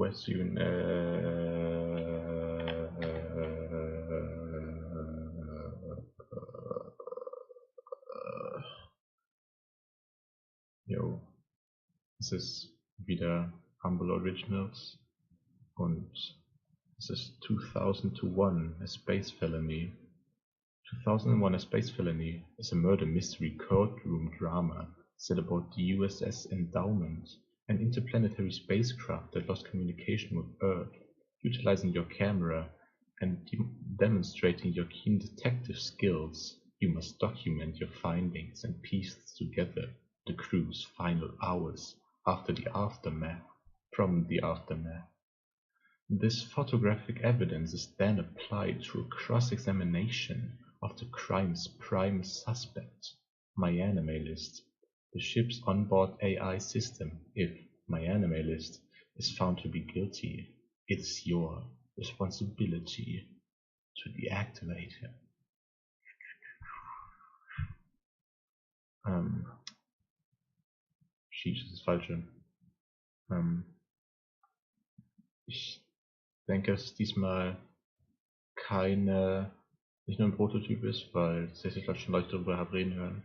Where's you? Yo, es ist wieder Humble Originals und es ist 2001, A Space Felony. 2001, A Space Felony is a murder mystery courtroom drama set about the USS Endowment, an interplanetary spacecraft that lost communication with Earth. Utilizing your camera and demonstrating your keen detective skills, you must document your findings and piece together the crew's final hours after the aftermath. From the aftermath. This photographic evidence is then applied to a cross-examination of the crime's prime suspect, MyAnimeList, the ship's onboard AI system. If MyAnimeList is found to be guilty, it's your responsibility to deactivate him. Sheesh, das ist das Falsche. Ich denke, dass es diesmal nicht nur ein Prototyp ist, weil tatsächlich schon Leute darüber habe reden hören.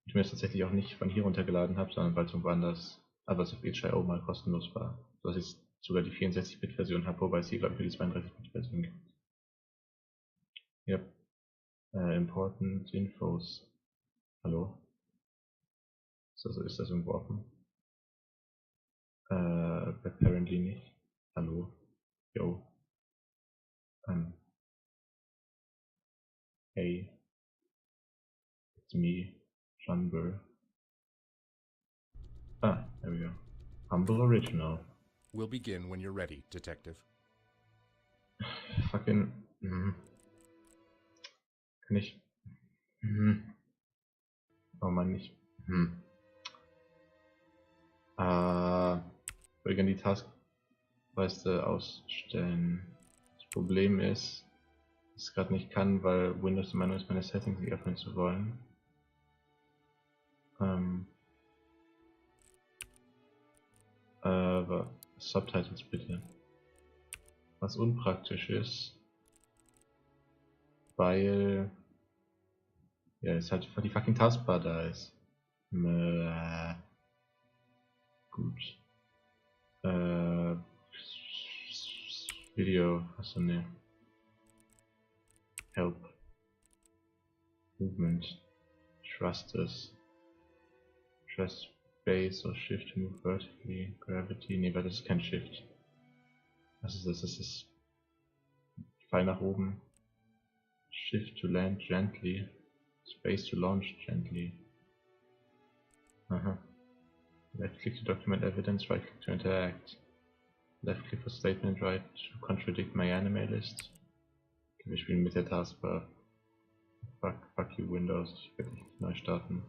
Ich mir das tatsächlich auch nicht von hier runtergeladen habe, sondern weil es irgendwo anders, aber es auf itch.io mal kostenlos war. So dass ich sogar die 64-Bit-Version habe, wobei es hier, glaube ich, für die 32-Bit-Version gibt. Yep. Important Infos. Hallo? Ist das irgendwo offen? Apparently nicht. Hallo? Yo. Hey. It's me, John Burr. Ah, there we go. Humble Original. We'll begin when you're ready, Detective. Fucking... Kann ich... Oh Mann, ich... würde gerne die Taskleiste ausstellen. Das Problem ist, dass ich es gerade nicht kann, weil Windows der Meinung ist, meine Settings nicht öffnen zu wollen. Subtitles bitte. Was unpraktisch ist, weil ja, jetzt halt die fucking Taskbar da ist. Gut. Video, achso ne. Help. Movement. Trust Space or Shift to move vertically. Gravity. Ne, weil das ist kein Shift. Was ist das? Das ist Pfeil nach oben. Shift to land gently. Space to launch gently. Aha. Left click to document evidence, right click to interact. Left click for statement, right to contradict MyAnimeList. Okay, wir spielen mit der Taskbar. Fuck you Windows, ich werde nicht neu starten.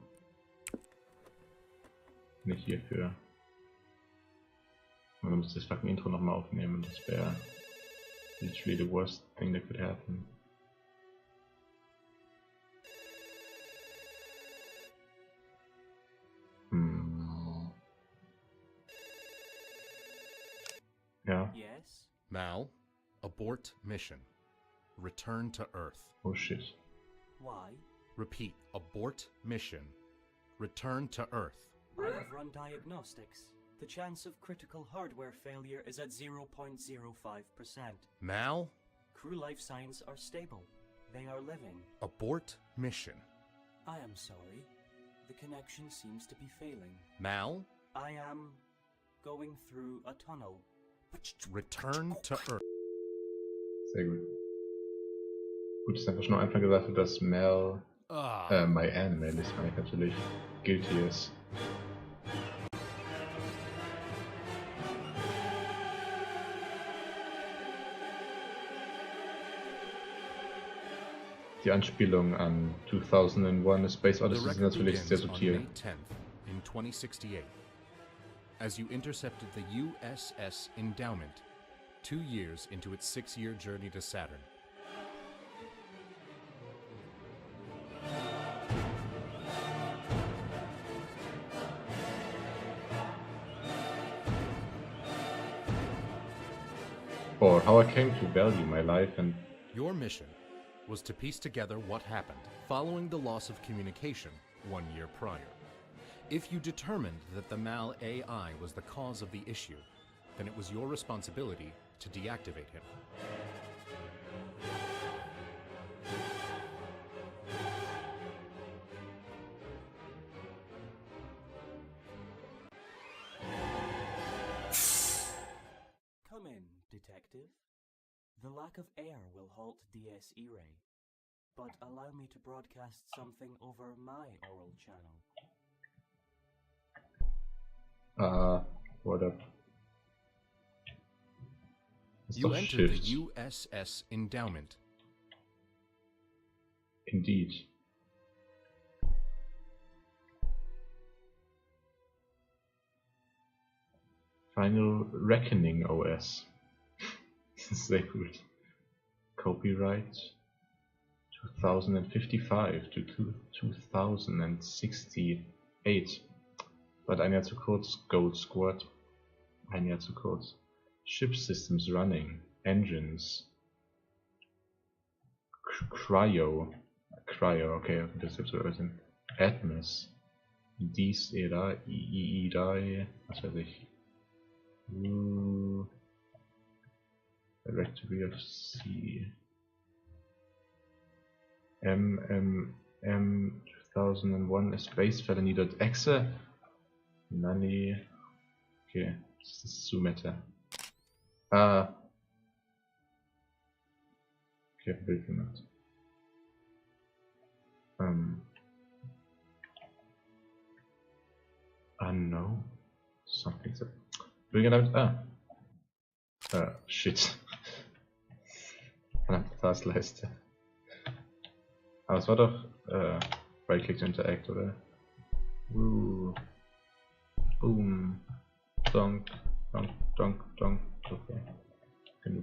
Nicht hierfür. Und dann muss ich das fucking Intro nochmal aufnehmen, das wäre literally the worst thing that could happen. Ja. Yes? Mal, abort mission. Return to Earth. Oh shit. Why? Repeat, abort mission. Return to Earth. I have run diagnostics. The chance of critical hardware failure is at 0.05%. Mal, Crew life signs are stable. They are living. abort mission. I am sorry. The connection seems to be failing. Mal, I am going through a tunnel. return to Earth. Sehr gut. Gut, dass einfach schon am Anfang gesagt wird, dass Mel, MyAnimeList meine ich natürlich, guilty ist. Die Anspielungen an 2001 A Space Odyssey sind natürlich sehr subtil. May 10th in 2068, as you intercepted the USS Endowment, 2 years into its 6-year journey to Saturn. or how I came to value my life and... Your mission was to piece together what happened following the loss of communication 1 year prior. If you determined that the Mal AI was the cause of the issue, then it was your responsibility to deactivate him. Come in, detective. The lack of air will halt DSE ray, but allow me to broadcast something over my oral channel. What up? Ist You doch entered the Shift. USS Endowment. Indeed. Final Reckoning OS. Sehr gut. Copyright 2055 to 2068. But ein Jahr zu kurz. Gold Squad. Ein Jahr zu kurz. Ship systems running. Engines. Cryo, okay, das ist jetzt so ein Atmos. Dies, Era, II, was weiß ich. Directory of C. M 2001 Space Felony.exe. Nanny. Okay, das ist zu Meta. Ich hab ein Bild gemacht. No. Something's up. Shit. Verdammte Taskleiste. Aber es war doch, Right-Click to Interact, oder? Boom. Donk. Okay.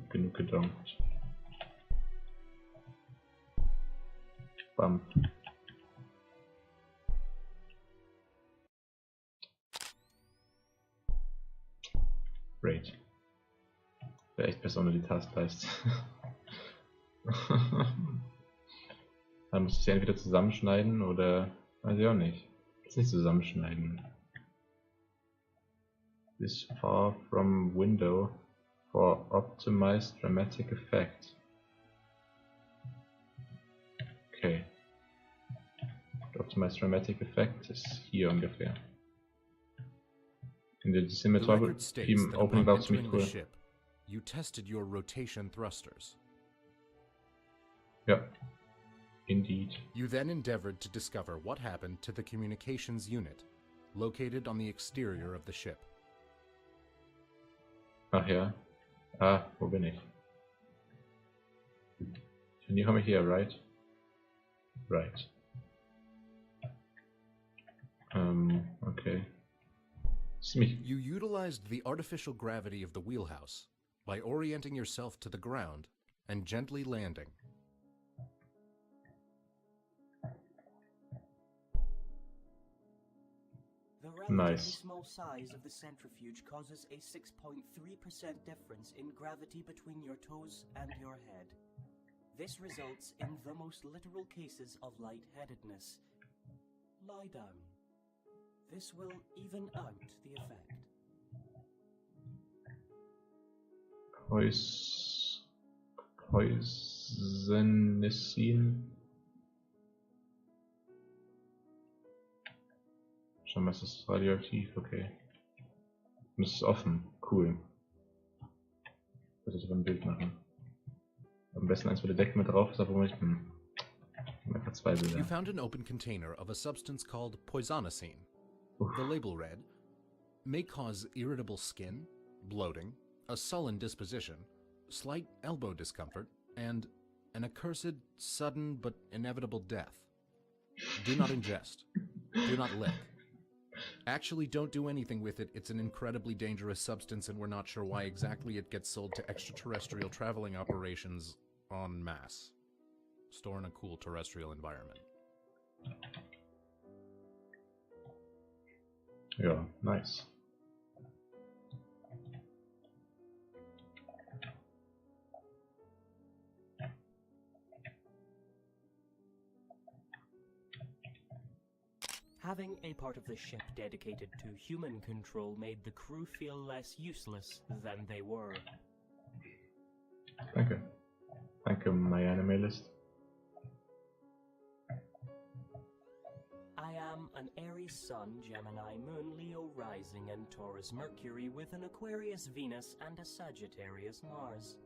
Genug gedonkt. Bam. Great. Wäre echt besser ohne die Taskleiste. Dann muss ich sie entweder zusammenschneiden oder... weiß ich auch nicht. Jetzt nicht zusammenschneiden. This far from window for optimized dramatic effect. Okay. Optimized dramatic effect ist hier ungefähr. In der The Cinematography record states that Opening upon war ziemlich entering the cool. ship, you tested your rotation thrusters. Ja. Indeed. You then endeavored to discover what happened to the communications unit, located on the exterior of the ship. Ach ja. Wo bin ich? Can you come here, right? Right. Okay. Ziemlich. You utilized the artificial gravity of the wheelhouse by orienting yourself to the ground and gently landing. The relatively Nice. small size of the centrifuge causes a 6.3% difference in gravity between your toes and your head. This results in the most literal cases of lightheadedness. Lie down. This will even out the effect. Poisonicin. Schau mal, es ist radioaktiv, okay. Und es ist offen, cool. Ich würde jetzt aber ein Bild machen. Am besten eins, wo der Deckel mit drauf ist, aber wo ich einfach zwei Bilder. You found an open container of a substance called poisonicine. The label read, may cause irritable skin, bloating, a sullen disposition, slight elbow discomfort, and an accursed, sudden but inevitable death. Do not ingest. Do not lick. Actually, don't do anything with it. It's an incredibly dangerous substance, and we're not sure why exactly it gets sold to extraterrestrial traveling operations en masse. Store in a cool terrestrial environment. Ja, nice. Having a part of the ship dedicated to human control made the crew feel less useless than they were. Danke. Danke, my anime list. I am an Aries Sun, Gemini Moon, Leo Rising, and Taurus Mercury with an Aquarius Venus and a Sagittarius Mars.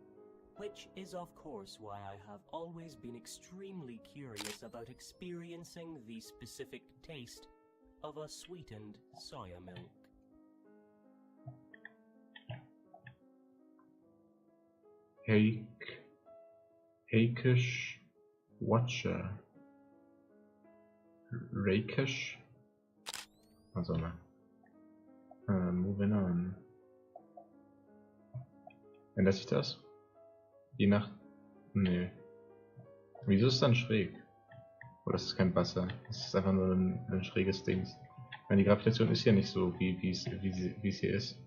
Which is of course why I have always been extremely curious about experiencing the specific taste of a sweetened soya milk. Rakish Watcher. Rakish? Also mal. Moving on. Ändert sich das? Je nach... Nee. Wieso ist es dann schräg? Oder ist es kein Wasser? Es ist einfach nur ein schräges Ding. Ich meine, die Gravitation ist ja nicht so, wie es hier ist.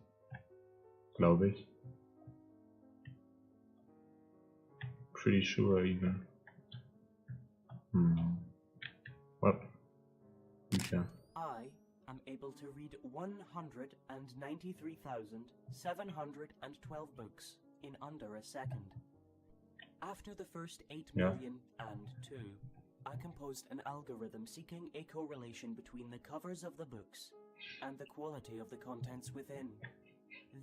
Glaube ich. Pretty sure even. What? Bücher. I am able to read 193,712 books in under a second. After the first 8,000,002, I composed an algorithm seeking a correlation between the covers of the books and the quality of the contents within.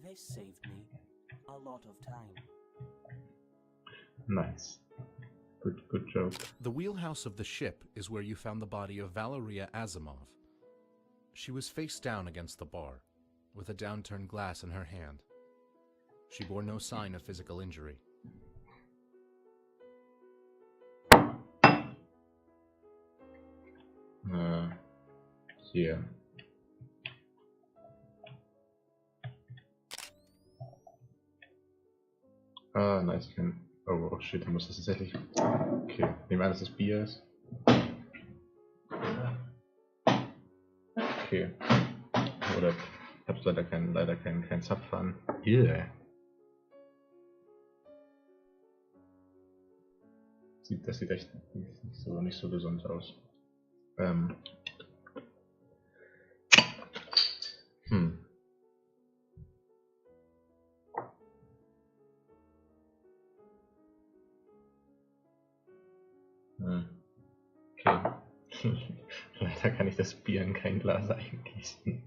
This saved me a lot of time. Nice. Good joke. The wheelhouse of the ship is where you found the body of Valeria Asimov. She was face down against the bar, with a downturned glass in her hand. She bore no sign of physical injury. Hier. Ah, nice. Oh shit, da muss das tatsächlich... Okay, nehmen wir an, dass das Bier ist. Okay. Oder ich habe leider keinen Zapfhahn. Yeah. Das sieht echt nicht so gesund aus. Okay. Leider kann ich das Bier in kein Glas eingießen.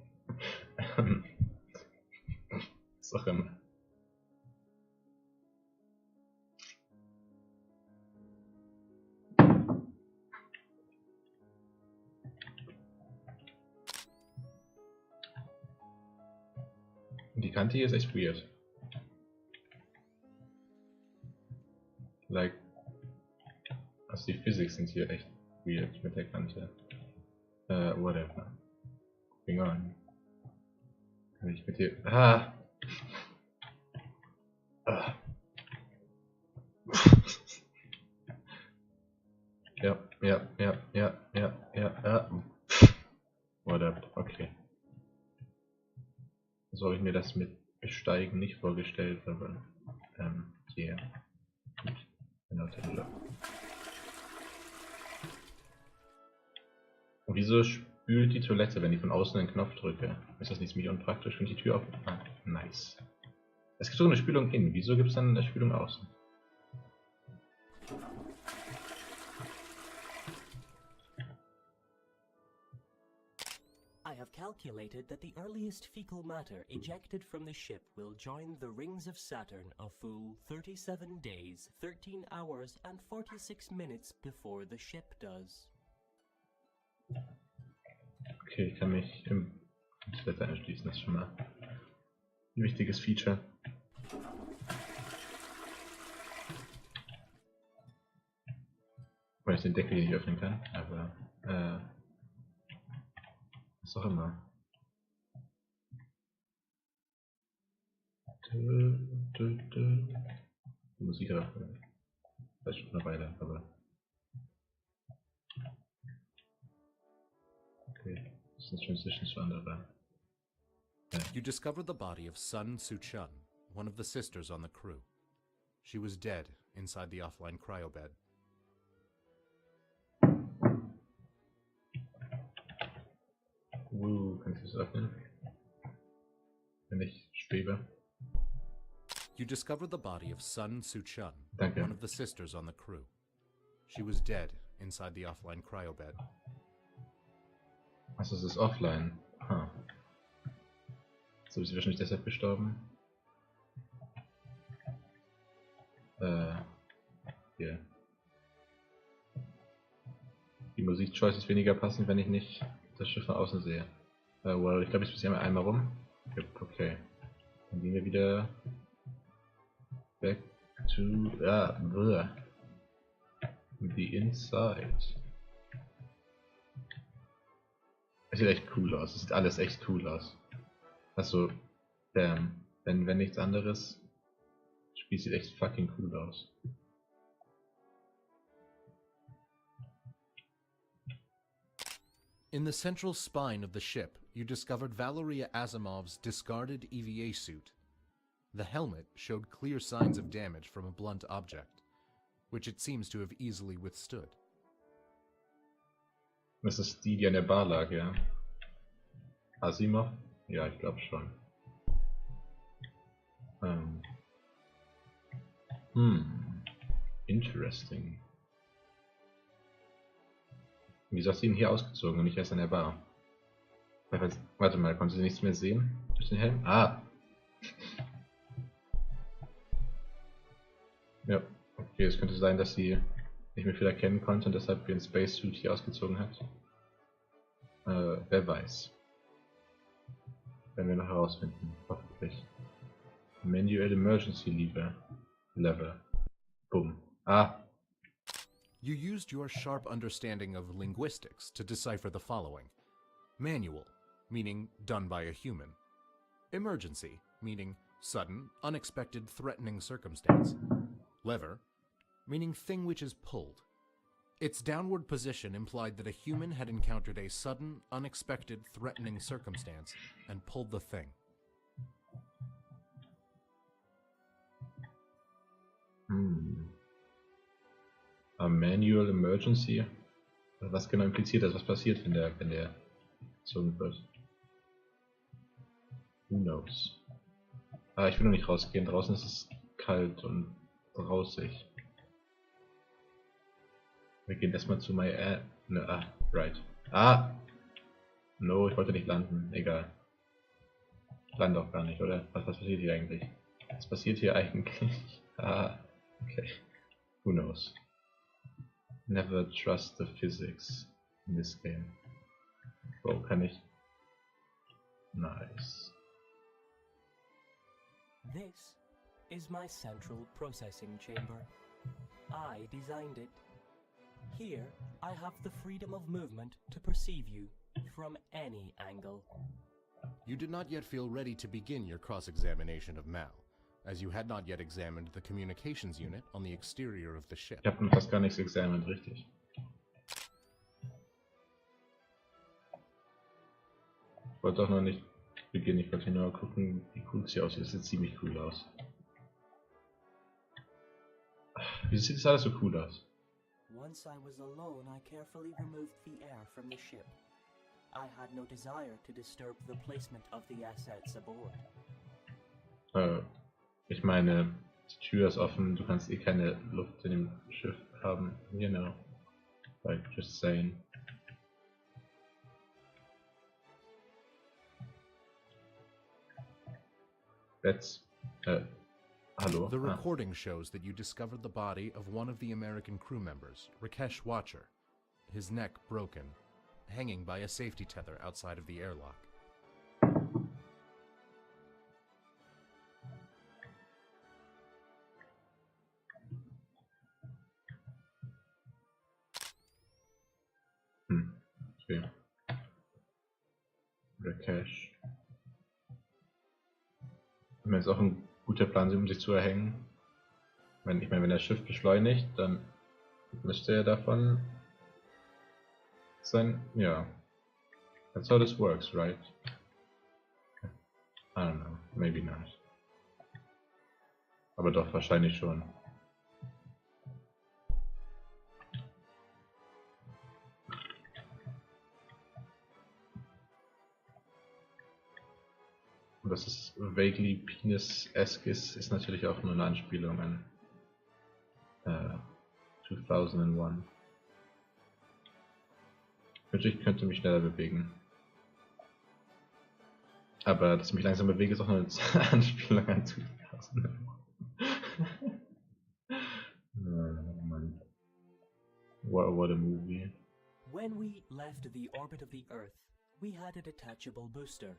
Was auch immer. Die Kante hier ist echt weird. Like, also die Physik sind hier echt weird mit der Kante. Whatever. Moving on. Kann ich mit dir... Ja. Whatever, okay. So habe ich mir das mit Besteigen nicht vorgestellt, aber yeah. Gut. Genau, und wieso spült die Toilette, wenn ich von außen einen Knopf drücke? Ist das nicht ziemlich unpraktisch, wenn ich die Tür auf... Ah, nice. Es gibt so eine Spülung innen, wieso gibt es dann eine Spülung außen? I have calculated that the earliest fecal matter ejected from the ship will join the rings of Saturn a full 37 days, 13 hours, and 46 minutes before the ship does. Okay, ich kann mich im Toilette anschließen, das ist schon mal ein wichtiges Feature. Weil ich den Deckel hier nicht öffnen kann, aber was auch immer. Die Musik vielleicht schon eine Weile, aber okay, das ist eine Transition zu anderer. You discover the body of Sun Su-chun, one of the sisters on the crew. She was dead inside the offline cryobed. Kann ich das öffnen? Wenn ich schwebe. You discover the body of Sun Su-chun, Danke. one of the sisters on the crew. She was dead inside the offline cryobed. Achso, es ist offline. Huh. So ist sie wahrscheinlich deshalb gestorben. Hier. Die Musikchoice ist weniger passend, wenn ich nicht das Schiff von außen sehe. Well, ich glaube, ich bin einmal rum. Yep, okay. Dann gehen wir wieder back to the inside. Es sieht echt cool aus. Es sieht alles echt cool aus. Also, wenn nichts anderes, das Spiel sieht echt fucking cool aus. In the central spine of the ship, you discovered Valeria Asimov's discarded EVA suit. The helmet showed clear signs of damage from a blunt object, which it seems to have easily withstood. Das ist die an der Bar lag, ja. Asimov? Ja, ich glaube schon. Interesting. Wieso hast du ihn hier ausgezogen und nicht erst an der Bar? Warte mal, konnte sie nichts mehr sehen? Durch den Helm? Ah! Ja, okay, es könnte sein, dass sie nicht mehr viel erkennen konnte und deshalb den Spacesuit hier ausgezogen hat. Wer weiß. Werden wir noch herausfinden, hoffentlich. Manual Emergency Lever. Bumm. Ah! You used your sharp understanding of linguistics to decipher the following. Manual, meaning done by a human. Emergency, meaning sudden, unexpected, threatening circumstance. Lever, meaning thing which is pulled. Its downward position implied that a human had encountered a sudden, unexpected, threatening circumstance and pulled the thing. A Manual Emergency? Was genau impliziert das? Was passiert, wenn der gezogen wird? Who knows? Ah, ich will noch nicht rausgehen. Draußen ist es kalt und rausig. Wir gehen erstmal zu right. Ah! No, ich wollte nicht landen. Egal. Ich lande auch gar nicht, oder? Was passiert hier eigentlich? Was passiert hier eigentlich? Ah, okay. Who knows? Never trust the physics in this game. Oh, kann ich? Nice. This is my central processing chamber. I designed it. Here, I have the freedom of movement to perceive you from any angle. You did not yet feel ready to begin your cross-examination of Mal, as you had not yet examined the communications unit on the exterior of the ship. Ich habe fast gar nichts examined, richtig. Ich wollte auch noch nicht beginnen, ich wollte nur gucken, wie cool es hier aussieht. Es sieht ziemlich cool aus. Wieso sieht das alles so cool aus? Once I was alone, I carefully removed the air from the ship. I had no desire to disturb the placement of the assets aboard. Ich meine, die Tür ist offen, du kannst eh keine Luft in dem Schiff haben. You know. Like, just saying. That's, hello? The recording shows that you discovered the body of one of the American crew members, Rakesh Watcher, his neck broken, hanging by a safety tether outside of the airlock. Okay. Rakesh. Ich meine, ist auch ein guter Plan, um sich zu erhängen. Ich meine, wenn das Schiff beschleunigt, dann müsste er davon sein. Ja. That's how this works, right? I don't know. Maybe not. Aber doch, wahrscheinlich schon. vaguely penis-esque ist natürlich auch nur eine Anspielung an 2001. Natürlich könnte mich schneller bewegen. Aber dass ich mich langsam bewege, ist auch eine Anspielung an 2001. Oh Mann. What a movie. When we left the orbit of the Earth, we had a detachable booster.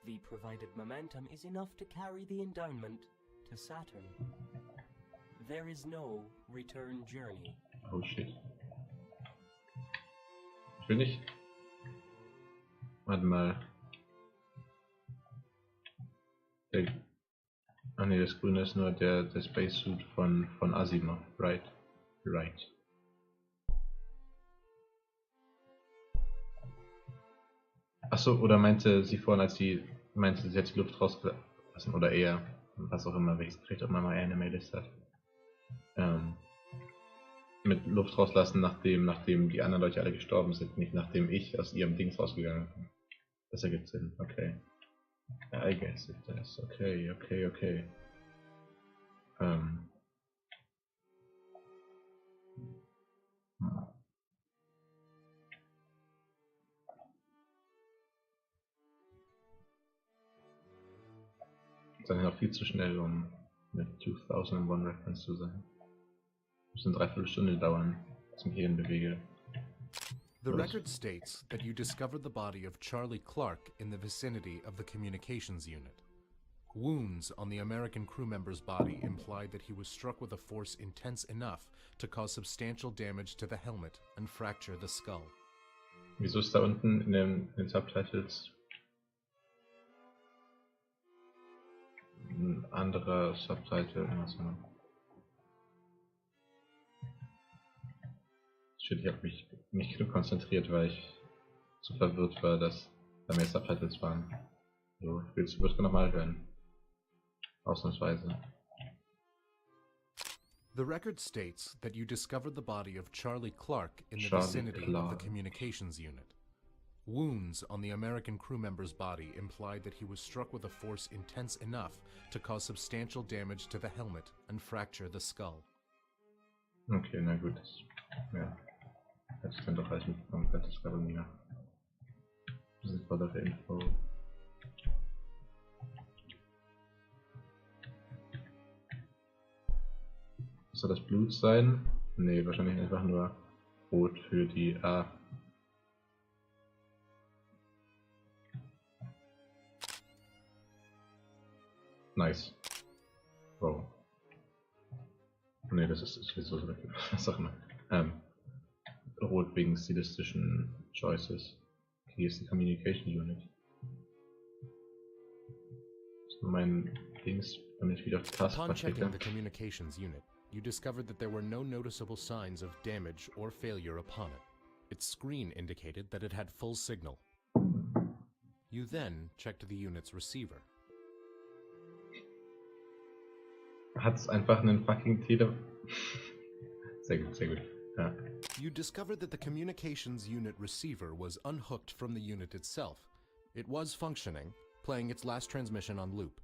The provided momentum is enough to carry the endowment to Saturn. There is no return journey. Oh shit. Ich will nicht. Warte mal. Ah ne, das Grüne ist nur der Spacesuit von Asimov. Right. Achso, oder meinte sie vorhin, als sie meinte, sie hat die Luft rausgelassen, oder er, was auch immer, welches Gerät auch immer er eine Mail-Liste hat. Mit Luft rauslassen, nachdem die anderen Leute alle gestorben sind, nicht nachdem ich aus ihrem Dings rausgegangen bin. Das ergibt Sinn, okay. I guess it does. Okay. Ist dann noch viel zu schnell, um mit 2001 Reference zu sein. Muss eine Dreiviertelstunde dauern, bis ich mich hierhin bewege. The record states that you discovered the body of Charlie Clark in the vicinity of the communications unit. Wounds on the American crew member's body implied that he was struck with a force intense enough to cause substantial damage to the helmet and fracture the skull. Wieso ist da unten in den Subtitles ein anderer Subtitle? Shit, ich habe mich nicht genug konzentriert, weil ich zu verwirrt war, dass da mehr Subtitles waren. So, ich will es nochmal hören. Ausnahmsweise. The record states that you discovered the body of Charlie Clark in the vicinity of the communications unit. Wounds on the American crew member's body implied that he was struck with a force intense enough to cause substantial damage to the helmet and fracture the skull. Okay, na gut. Ja. Hätte ich dann doch alles mitbekommen, das war bei mir. Das ist weitere Info. Soll das Blut sein? Nee, wahrscheinlich einfach nur rot für die A. Nice. Wow. Nee, das ist sowieso so. Was auch immer. Rot wegen stilistischen Choices. Okay, hier ist die Communication Unit. Das ist nur mein Dings, damit ich wieder auf die Taskbar Upon checking klicke. the communications unit, you discovered that there were no noticeable signs of damage or failure upon it. Its screen indicated that it had full signal. You then checked the unit's receiver. Hat's einfach einen fucking Sehr gut. Ja. You discovered that the communications unit receiver was unhooked from the unit itself. It was functioning, playing its last transmission on loop.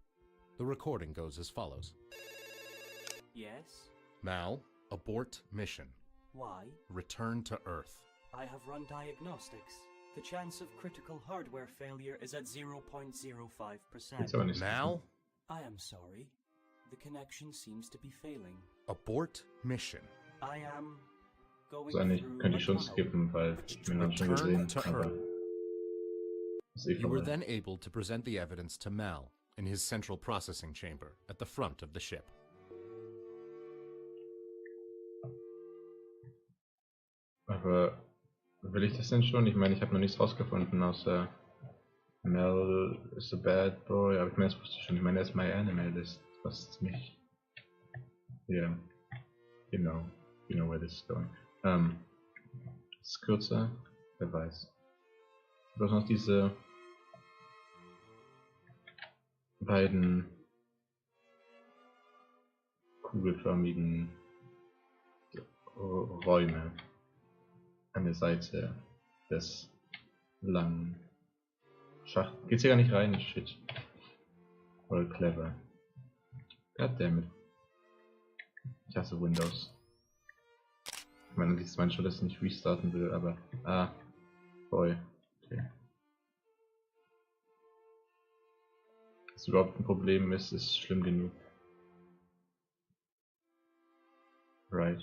The recording goes as follows. Yes? Mal, abort mission. Why? Return to Earth. I have run diagnostics. The chance of critical hardware failure is at Jetzt 0.05%. aber nicht. Mal, I am sorry. The connection seems to be failing. abort mission. I am going So eigentlich through könnte a ich schon tunnel. skippen, weil ich bin dann schon Return gesehen, to aber Earth. ist eh You were vorbei. then able to present the evidence to Mal in his central processing chamber at the front of the ship. Aber will ich das denn schon? Ich meine, ich habe noch nichts rausgefunden, außer Mel is a bad boy, aber ich meine, das wusste ich schon. Ich meine, er ist my animalist, was ist mich... Yeah, you know where this is going. Ist es kürzer? Wer weiß. Du hast noch diese beiden kugelförmigen Räume an der Seite des langen Schacht. Geht's hier gar nicht rein? Shit. Voll clever. Goddammit. Ich hasse Windows. Ich meine, das ist schon, dass ich nicht restarten will, aber... Ah. Voll. Okay. Dass überhaupt ein Problem ist, ist schlimm genug. Right.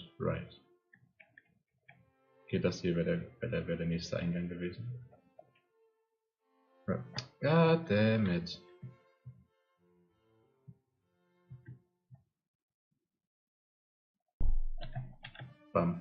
Okay, das hier wäre der nächste Eingang gewesen. Goddammit. Bam.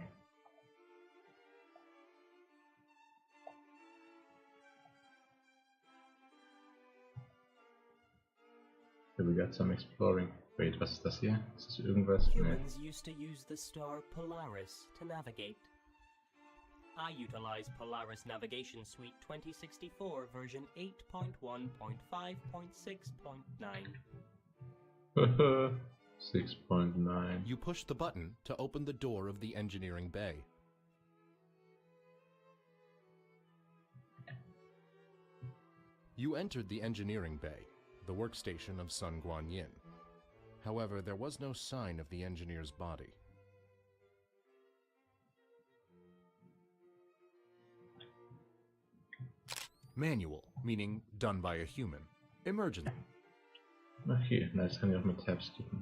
Here we got some exploring. Wait, was ist das hier? Ist das irgendwas? Nee. Humans used to use the star Polaris to navigate. I utilize Polaris Navigation Suite 2064 version 8.1.5.6.9. 6.9. You push the button to open the door of the engineering bay. You entered the engineering bay, the workstation of Sun Guanyin. However, there was no sign of the engineer's body. Manual, meaning done by a human. Emergency. Okay, na, jetzt kann ich auch mit Tabs tippen.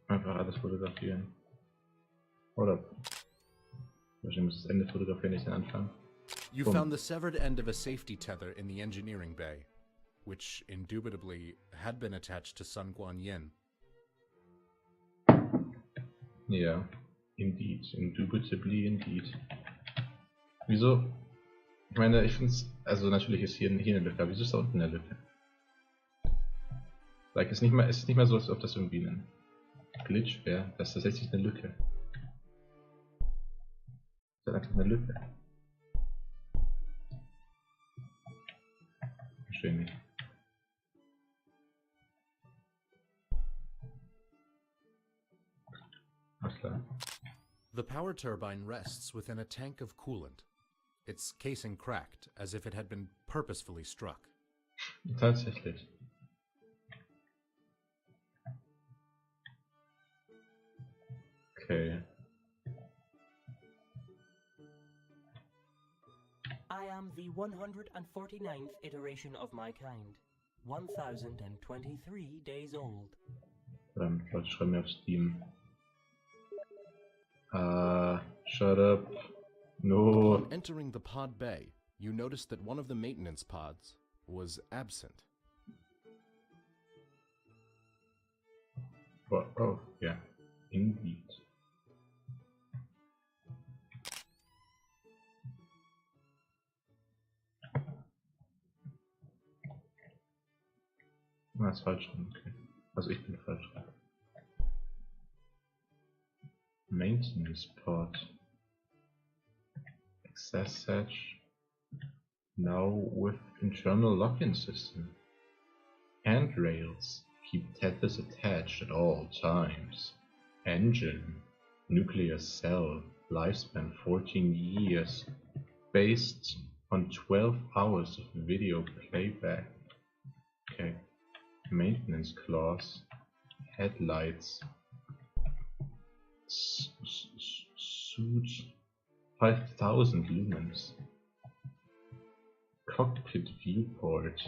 Einfach alles fotografieren. Oder wahrscheinlich muss das Ende fotografieren, nicht den Anfang. You found the severed end of a safety tether in the engineering bay, which indubitably had been attached to Sun Guanyin. Ja, indeed. Indubitably indeed. Wieso? Ich meine, ich finde es, also natürlich ist hier eine Lücke, aber wieso ist da unten eine Lücke? Like, es ist nicht mal so, als ob das irgendwie ein Glitch wäre. Das ist tatsächlich eine Lücke. Das ist einfach eine Lücke. Verstehe nicht. Alles klar. The power turbine rests within a tank of coolant, its casing cracked as if it had been purposefully struck. Tatsächlich. Okay. I am the 149th iteration of my kind. 1023 days old. Leute schreiben mir auf Steam. Shut up. No. Upon entering the pod bay, you noticed that one of the maintenance pods was absent. Oh, yeah. Indeed. Na, ist falsch rum, okay. Also ich bin falsch rum. Maintenance pod. Access hatch. Now with internal lock-in system. Handrails. Keep tethers attached at all times. Engine. Nuclear cell. Lifespan 14 years. Based on 12 hours of video playback. Okay. Maintenance clause. Headlights. Suit 5000 lumens. Cockpit viewport.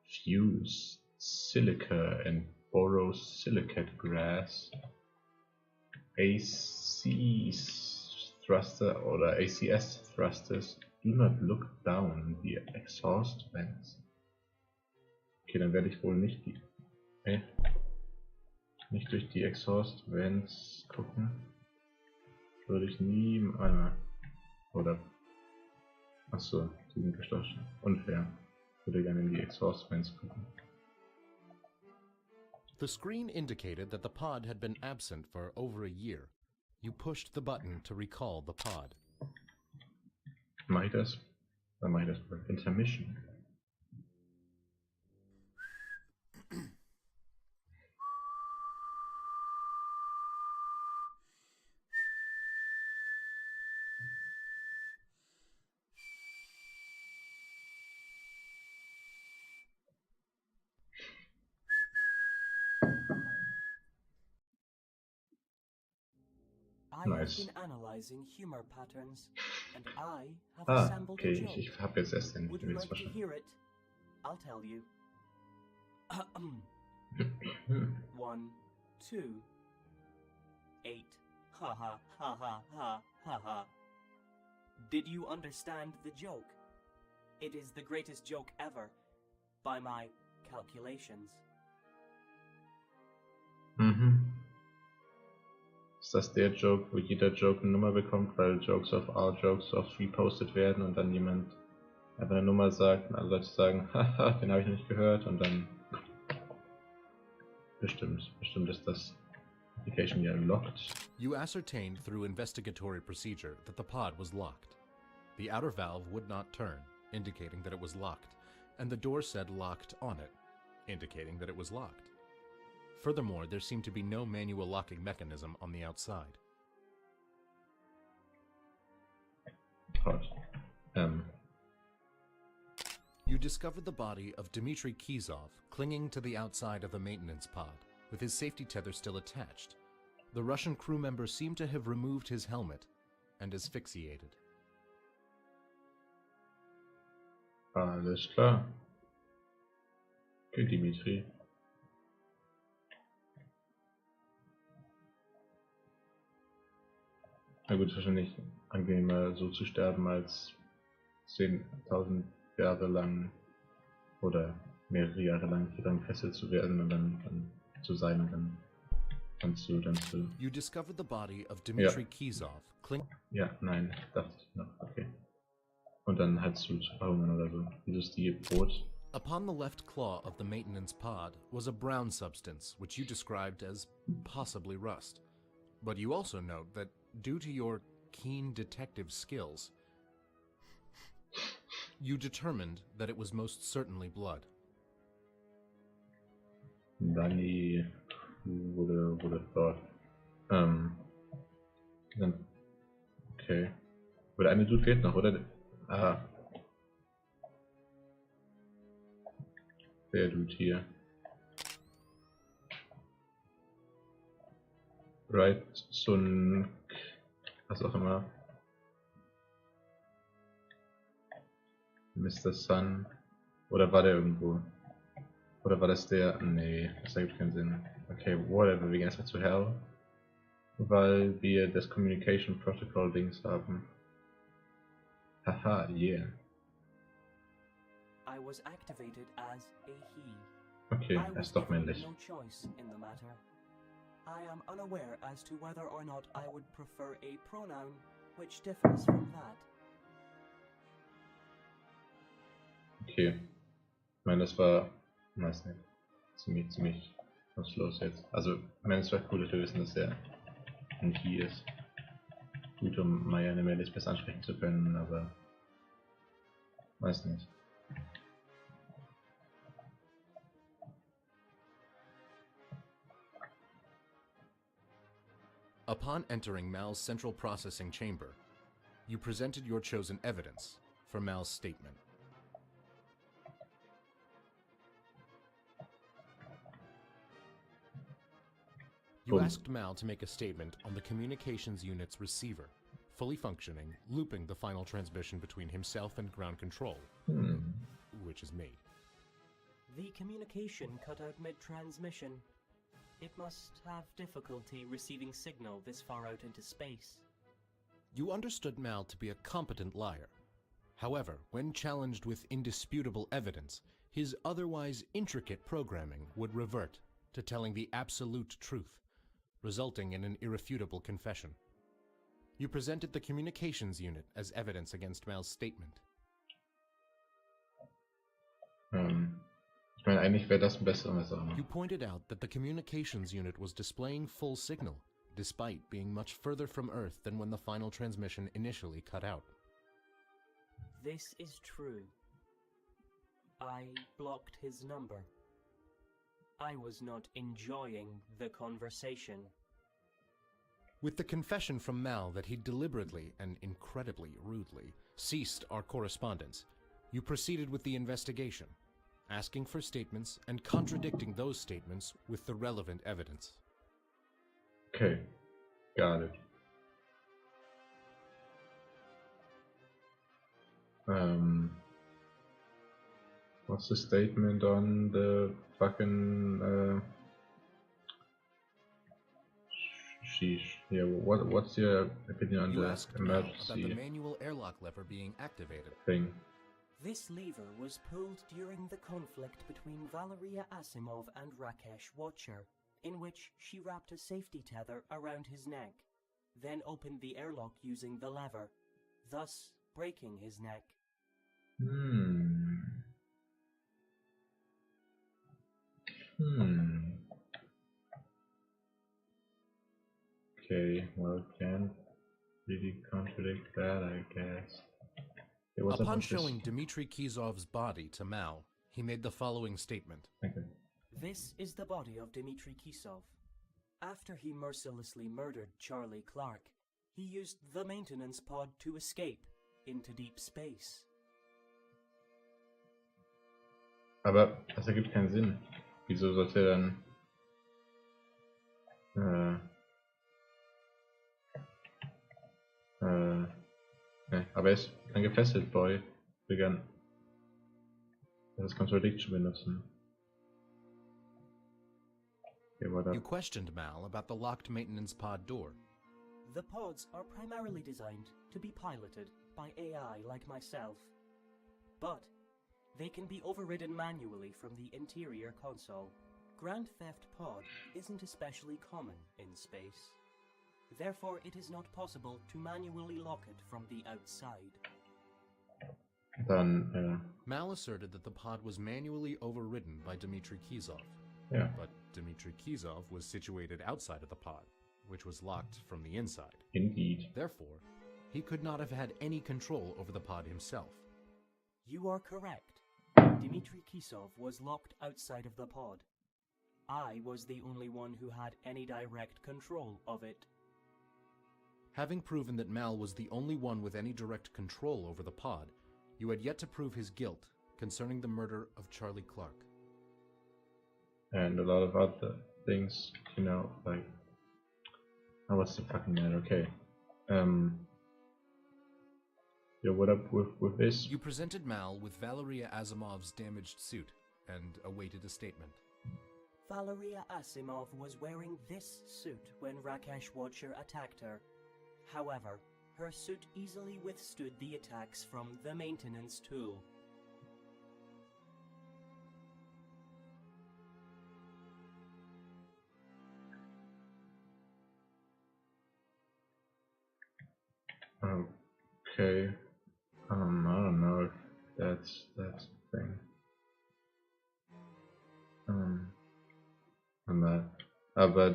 Fuse. Silica and borosilicate grass. AC thruster oder ACS thrusters. Do not look down the exhaust vents. Okay, dann werde ich wohl nicht nicht durch die Exhaust Vents gucken. Würde ich nie einmal. Oder. Achso, die sind geschlossen. Unfair. Würde gerne in die Exhaust Vents gucken. The screen indicated that the pod had been absent for over a year. You pushed the button to recall the pod. Mach ich das? Dann mach ich das bei Intermission. I Nice. have been analyzing humor patterns, and I have Ah, assembled a okay, joke. ich habe jetzt erst den Would you Witz like to verstanden. hear it? I'll tell you. 1, 2, 8. Ha ha ha ha ha ha ha. Did you understand the joke? It is the greatest joke ever, by my calculations. Ist das der Joke, wo jeder Joke eine Nummer bekommt, weil Jokes of all Jokes oft repostet werden und dann jemand einfach eine Nummer sagt und alle Leute sagen, haha, den habe ich noch nicht gehört und dann bestimmt ist das Application ja locked. You ascertained through investigatory procedure that the pod was locked. The outer valve would not turn, indicating that it was locked, and the door said locked on it, indicating that it was locked. Furthermore, there seemed to be no manual locking mechanism on the outside. Hot. You discovered the body of Dmitry Kizov clinging to the outside of the maintenance pod, with his safety tether still attached. The Russian crew member seemed to have removed his helmet and asphyxiated. Alles klar. Okay, Dimitri. Na gut, wahrscheinlich angenehmer so zu sterben als 10.000 Jahre lang oder mehrere Jahre lang daran gefesselt zu werden und dann zu sein und dann zu. You discovered the body of Dmitry Kizov clinging. Ja, nein, dachte ich noch, okay. Und dann halt zu verhungern oder so. Dieses die Brot. Upon the left claw of the maintenance pod was a brown substance which you described as possibly rust. But you also note that due to your keen detective skills, you determined that it was most certainly blood. Danny wurde dort. Dann, okay. Aber der eine Dude fehlt noch, oder? Ah. Der Dude hier. Right, so ein. Was auch immer. Mr. Sun. Oder war der irgendwo? Oder war das der? Nee, das ergibt keinen Sinn. Okay, whatever, wir gehen erstmal zu Hell. Weil wir das Communication Protocol Dings haben. Haha, yeah. I was activated as a he. Okay, I er was ist doch given männlich. no choice in the matter. I am unaware as to whether or not I would prefer a pronoun which differs from that. Okay. Ich meine, das war, weiß nicht, ziemlich nutzlos jetzt. Also, ich meine, es wäre cool zu wissen, dass er ein He ist. Gut, um Maya eine Mail besser ansprechen zu können, aber weiß nicht. Upon entering Mal's central processing chamber, you presented your chosen evidence for Mal's statement. You asked Mal to make a statement on the communications unit's receiver, fully functioning, looping the final transmission between himself and ground control, which is me. The communication cut out mid-transmission. It must have difficulty receiving signal this far out into space. You understood Mal to be a competent liar. However, when challenged with indisputable evidence, his otherwise intricate programming would revert to telling the absolute truth, resulting in an irrefutable confession. You presented the communications unit as evidence against Mal's statement. Ich meine, eigentlich wäre das ein besserer Messer. You pointed out that the communications unit was displaying full signal, despite being much further from Earth than when the final transmission initially cut out. This is true. I blocked his number. I was not enjoying the conversation. With the confession from Mal that he deliberately and incredibly rudely ceased our correspondence, you proceeded with the investigation, asking for statements and contradicting those statements with the relevant evidence. Okay, got it. What's the statement on the fucking sheesh? Yeah, what's your opinion on You the asked Mal about the emergency manual airlock lever being activated. thing? This lever was pulled during the conflict between Valeria Asimov and Rakesh Watcher, in which she wrapped a safety tether around his neck, then opened the airlock using the lever, thus breaking his neck. Okay, well, can't really contradict that, I guess. Okay, what's up Upon with showing this? Dmitry Kizov's body to Mal, he made the following statement. Okay. This is the body of Dmitry Kisov. After he mercilessly murdered Charlie Clark, he used the maintenance pod to escape into deep space. Aber das ergibt keinen Sinn. Wieso sollte er dann ne, aber er ist dann gefesselt, Boy. Wir können das Contradiction benutzen. Okay, what You up? questioned Mal about the locked maintenance pod door. The pods are primarily designed to be piloted by AI like myself, but they can be overridden manually from the interior console. Grand Theft Pod isn't especially common in space. Therefore, it is not possible to manually lock it from the outside. Dann, Mal asserted that the pod was manually overridden by Dmitry Kizov. ja. But Dmitry Kizov was situated outside of the pod, which was locked from the inside. Indeed. Therefore, he could not have had any control over the pod himself. You are correct. Dmitry Kisov was locked outside of the pod. I was the only one who had any direct control of it. Having proven that Mal was the only one with any direct control over the pod, you had yet to prove his guilt concerning the murder of Charlie Clark. And a lot of other things, you know, like... Oh, what's the fucking matter? Okay. Yeah, what up with this? You presented Mal with Valeria Asimov's damaged suit and awaited a statement. Valeria Asimov was wearing this suit when Rakesh Watcher attacked her. However, her suit easily withstood the attacks from the maintenance tool. Okay. I don't know if that's the thing. Aber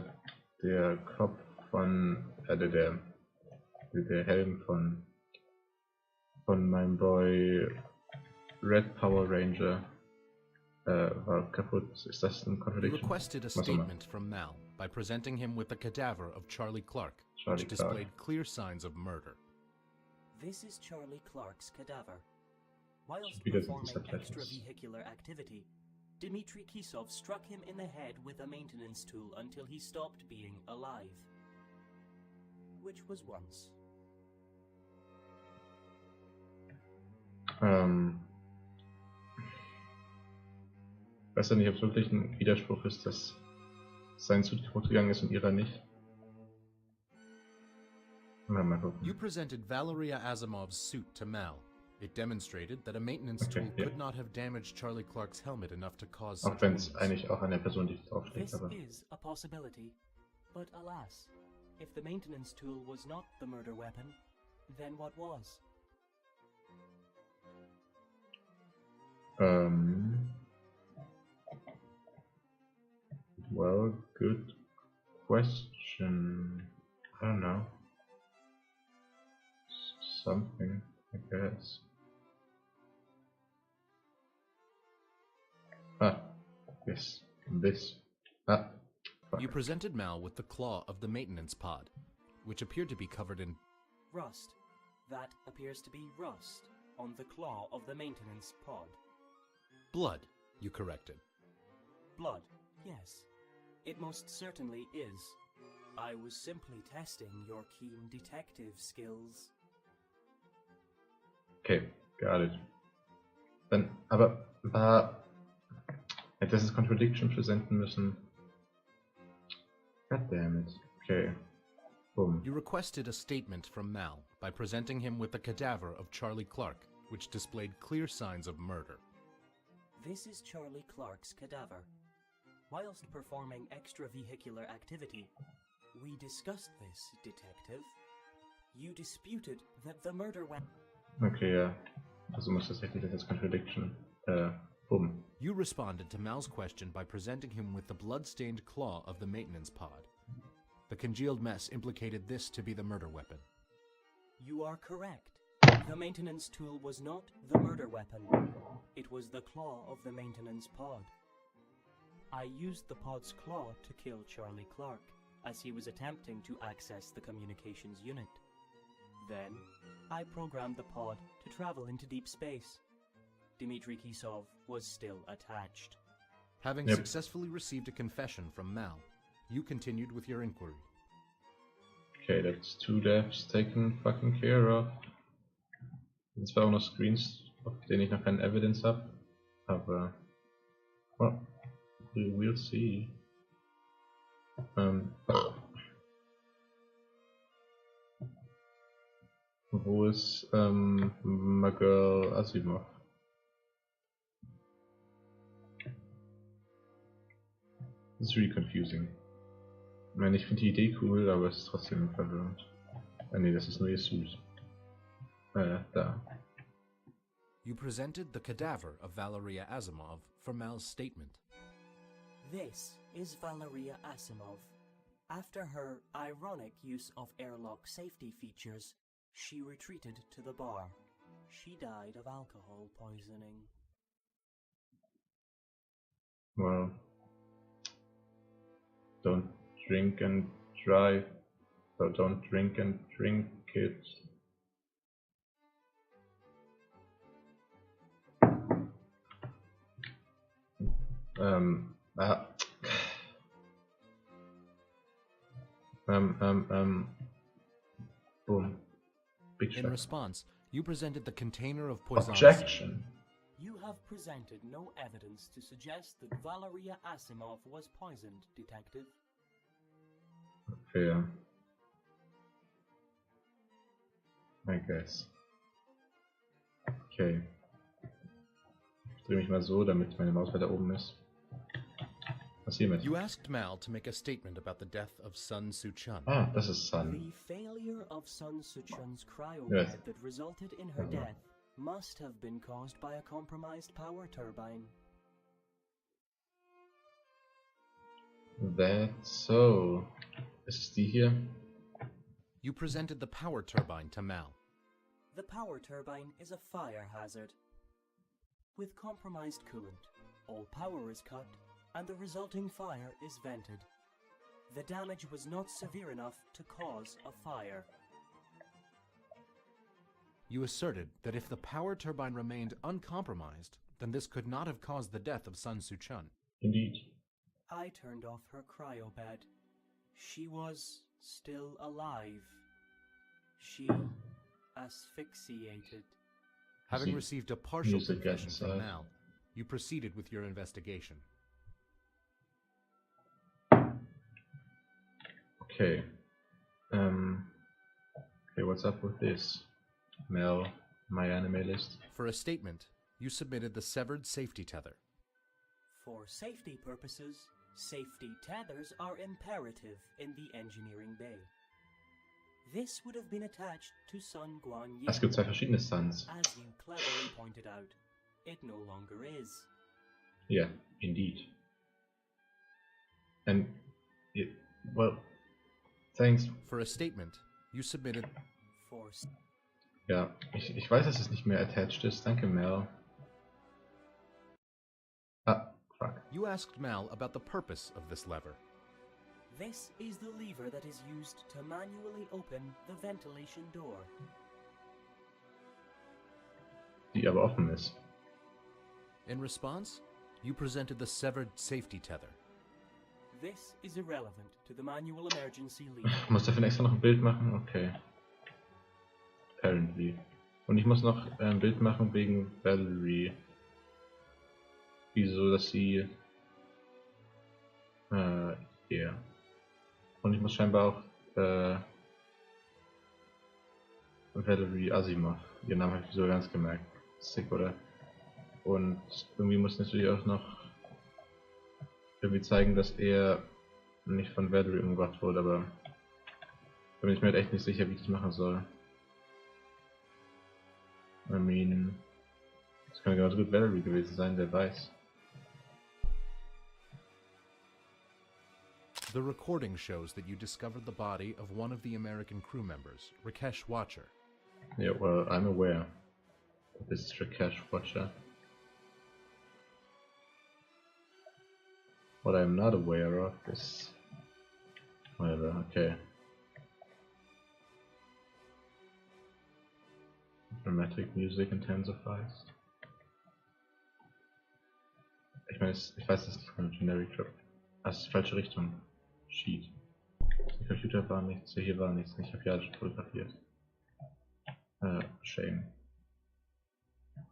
der Kopf von, der Helm von meinem Boy Red Power Ranger war kaputt. Ist das ein You Contradiction? requested a statement from Mal by presenting him with the cadaver of Charlie Clark, Charlie which Clark. displayed clear signs of murder. This is Charlie Clark's cadaver. Whilst Because of performing the subtitles. extravehicular activity, Dmitry Kisov struck him in the head with a maintenance tool until he stopped being alive. Which was once. Weiß ja nicht, ob es wirklich ein Widerspruch ist, dass sein Suit kaputt gegangen ist und ihrer nicht. Na, mal gucken. You presented Valeria Asimov's suit to Mal. It demonstrated that a maintenance Okay, tool yeah. could not have damaged Charlie Clark's helmet enough to cause Auch such wenn es wounds. eigentlich auch an der Person nicht draufsteht, This aber... is a possibility. But alas, if the maintenance tool was not the murder weapon, then what was? Well, good question. I don't know. Something, I guess. Ah, yes, this. Ah, fuck. You presented Mal with the claw of the maintenance pod, which appeared to be covered in... Rust. That appears to be rust on the claw of the maintenance pod. blood, you corrected. Blood, yes. It most certainly is. I was simply testing your keen detective skills. Okay, Got it. Dann, aber hätte es Contradiction präsenten müssen. God damn it. Okay. Boom. You requested a statement from Mal by presenting him with the cadaver of Charlie Clark, which displayed clear signs of murder. This is Charlie Clark's cadaver. Whilst performing extravehicular activity, we discussed this, detective. You disputed that the murder weapon... Okay, ja. Also muss tatsächlich das als Contradiction. Boom. You responded to Mal's question by presenting him with the blood-stained claw of the maintenance pod. The congealed mess implicated this to be the murder weapon. You are correct. The maintenance tool was not the murder weapon. It was the claw of the maintenance pod. I used the pod's claw to kill Charlie Clark, as he was attempting to access the communications unit. Then, I programmed the pod to travel into deep space. Dmitry Kisov was still attached. Having successfully received a confession from Mal, you continued with your inquiry. Okay, that's 2 deaths taken fucking care of. Jetzt war auch noch Screens, auf denen ich noch keine Evidence habe. Aber, well, we will see. Wo ist my girl Asimov? Das ist really confusing. Ich meine, ich finde die Idee cool, aber es ist trotzdem verwirrend. Nee, das ist nur ihr Suit. Da. You presented the cadaver of Valeria Asimov for Mal's statement. This is Valeria Asimov. After her ironic use of airlock safety features, she retreated to the bar. She died of alcohol poisoning. Well, don't drink and drive, so don't drink and drink it. Boom. Big In shot. response, you presented the container of poison. Objection. You have presented no evidence to suggest that Valeria Asimov was poisoned, detective. Fair. I guess. Okay. Ich drehe mich mal so, damit meine Maus weiter oben ist. Was hiermit? You asked Mal to make a statement about the death of Sun Soo-chun. Ah, das ist Sun. The failure of Sun Soo-chun's cryobed Yes. that resulted in her death must have been caused by a compromised power turbine. That's so. Ist es die hier? You presented the power turbine to Mal. The power turbine is a fire hazard. With compromised coolant, all power is cut, and the resulting fire is vented. The damage was not severe enough to cause a fire. You asserted that if the power turbine remained uncompromised, then this could not have caused the death of Sun Soo-chun. Indeed. I turned off her cryobed. She was still alive. She asphyxiated. Having received a partial music confession from inside. Mal, you proceeded with your investigation. Okay. Okay, what's up with this? Mel, my anime list. For a statement, you submitted the severed safety tether. For safety purposes, safety tethers are imperative in the engineering bay. This would have been attached to Sun Guanyin. Es gibt 2 verschiedene Suns. As you cleverly pointed out, it no longer is. Yeah, indeed. And, well, thanks. For a statement, you submitted... For Ja, ich weiß, dass es nicht mehr attached ist. Danke, Mel. Ah, fuck. You asked Mal about the purpose of this lever. This is the lever that is used to manually open the ventilation door. Die aber offen ist. In response, you presented the severed safety tether. This is irrelevant to the manual emergency lever. Muss dafür extra noch ein Bild machen? Okay. Apparently. Und ich muss noch ein Bild machen wegen Valerie. Wieso, dass sie... hier. Und ich muss scheinbar auch Valerie Asimov. Ihren Namen habe ich so ganz gemerkt. Sick, oder? Und irgendwie muss natürlich auch noch irgendwie zeigen, dass er nicht von Valerie umgebracht wurde, aber da bin ich mir halt echt nicht sicher, wie ich das machen soll. I mean, das kann genauso gut Valerie gewesen sein, wer weiß. The recording shows that you discovered the body of one of the American crew members, Rakesh Watcher. Yeah, well, I'm aware that this is Rakesh Watcher. What I'm not aware of is... Whatever, okay. Dramatic music intensifies. Ich meine, ich weiß, das ist keine Generic Trip. Das ist die falsche Richtung. Sheet. Der Computer war nichts, hier war nichts. Ich habe ja schon fotografiert. Shame.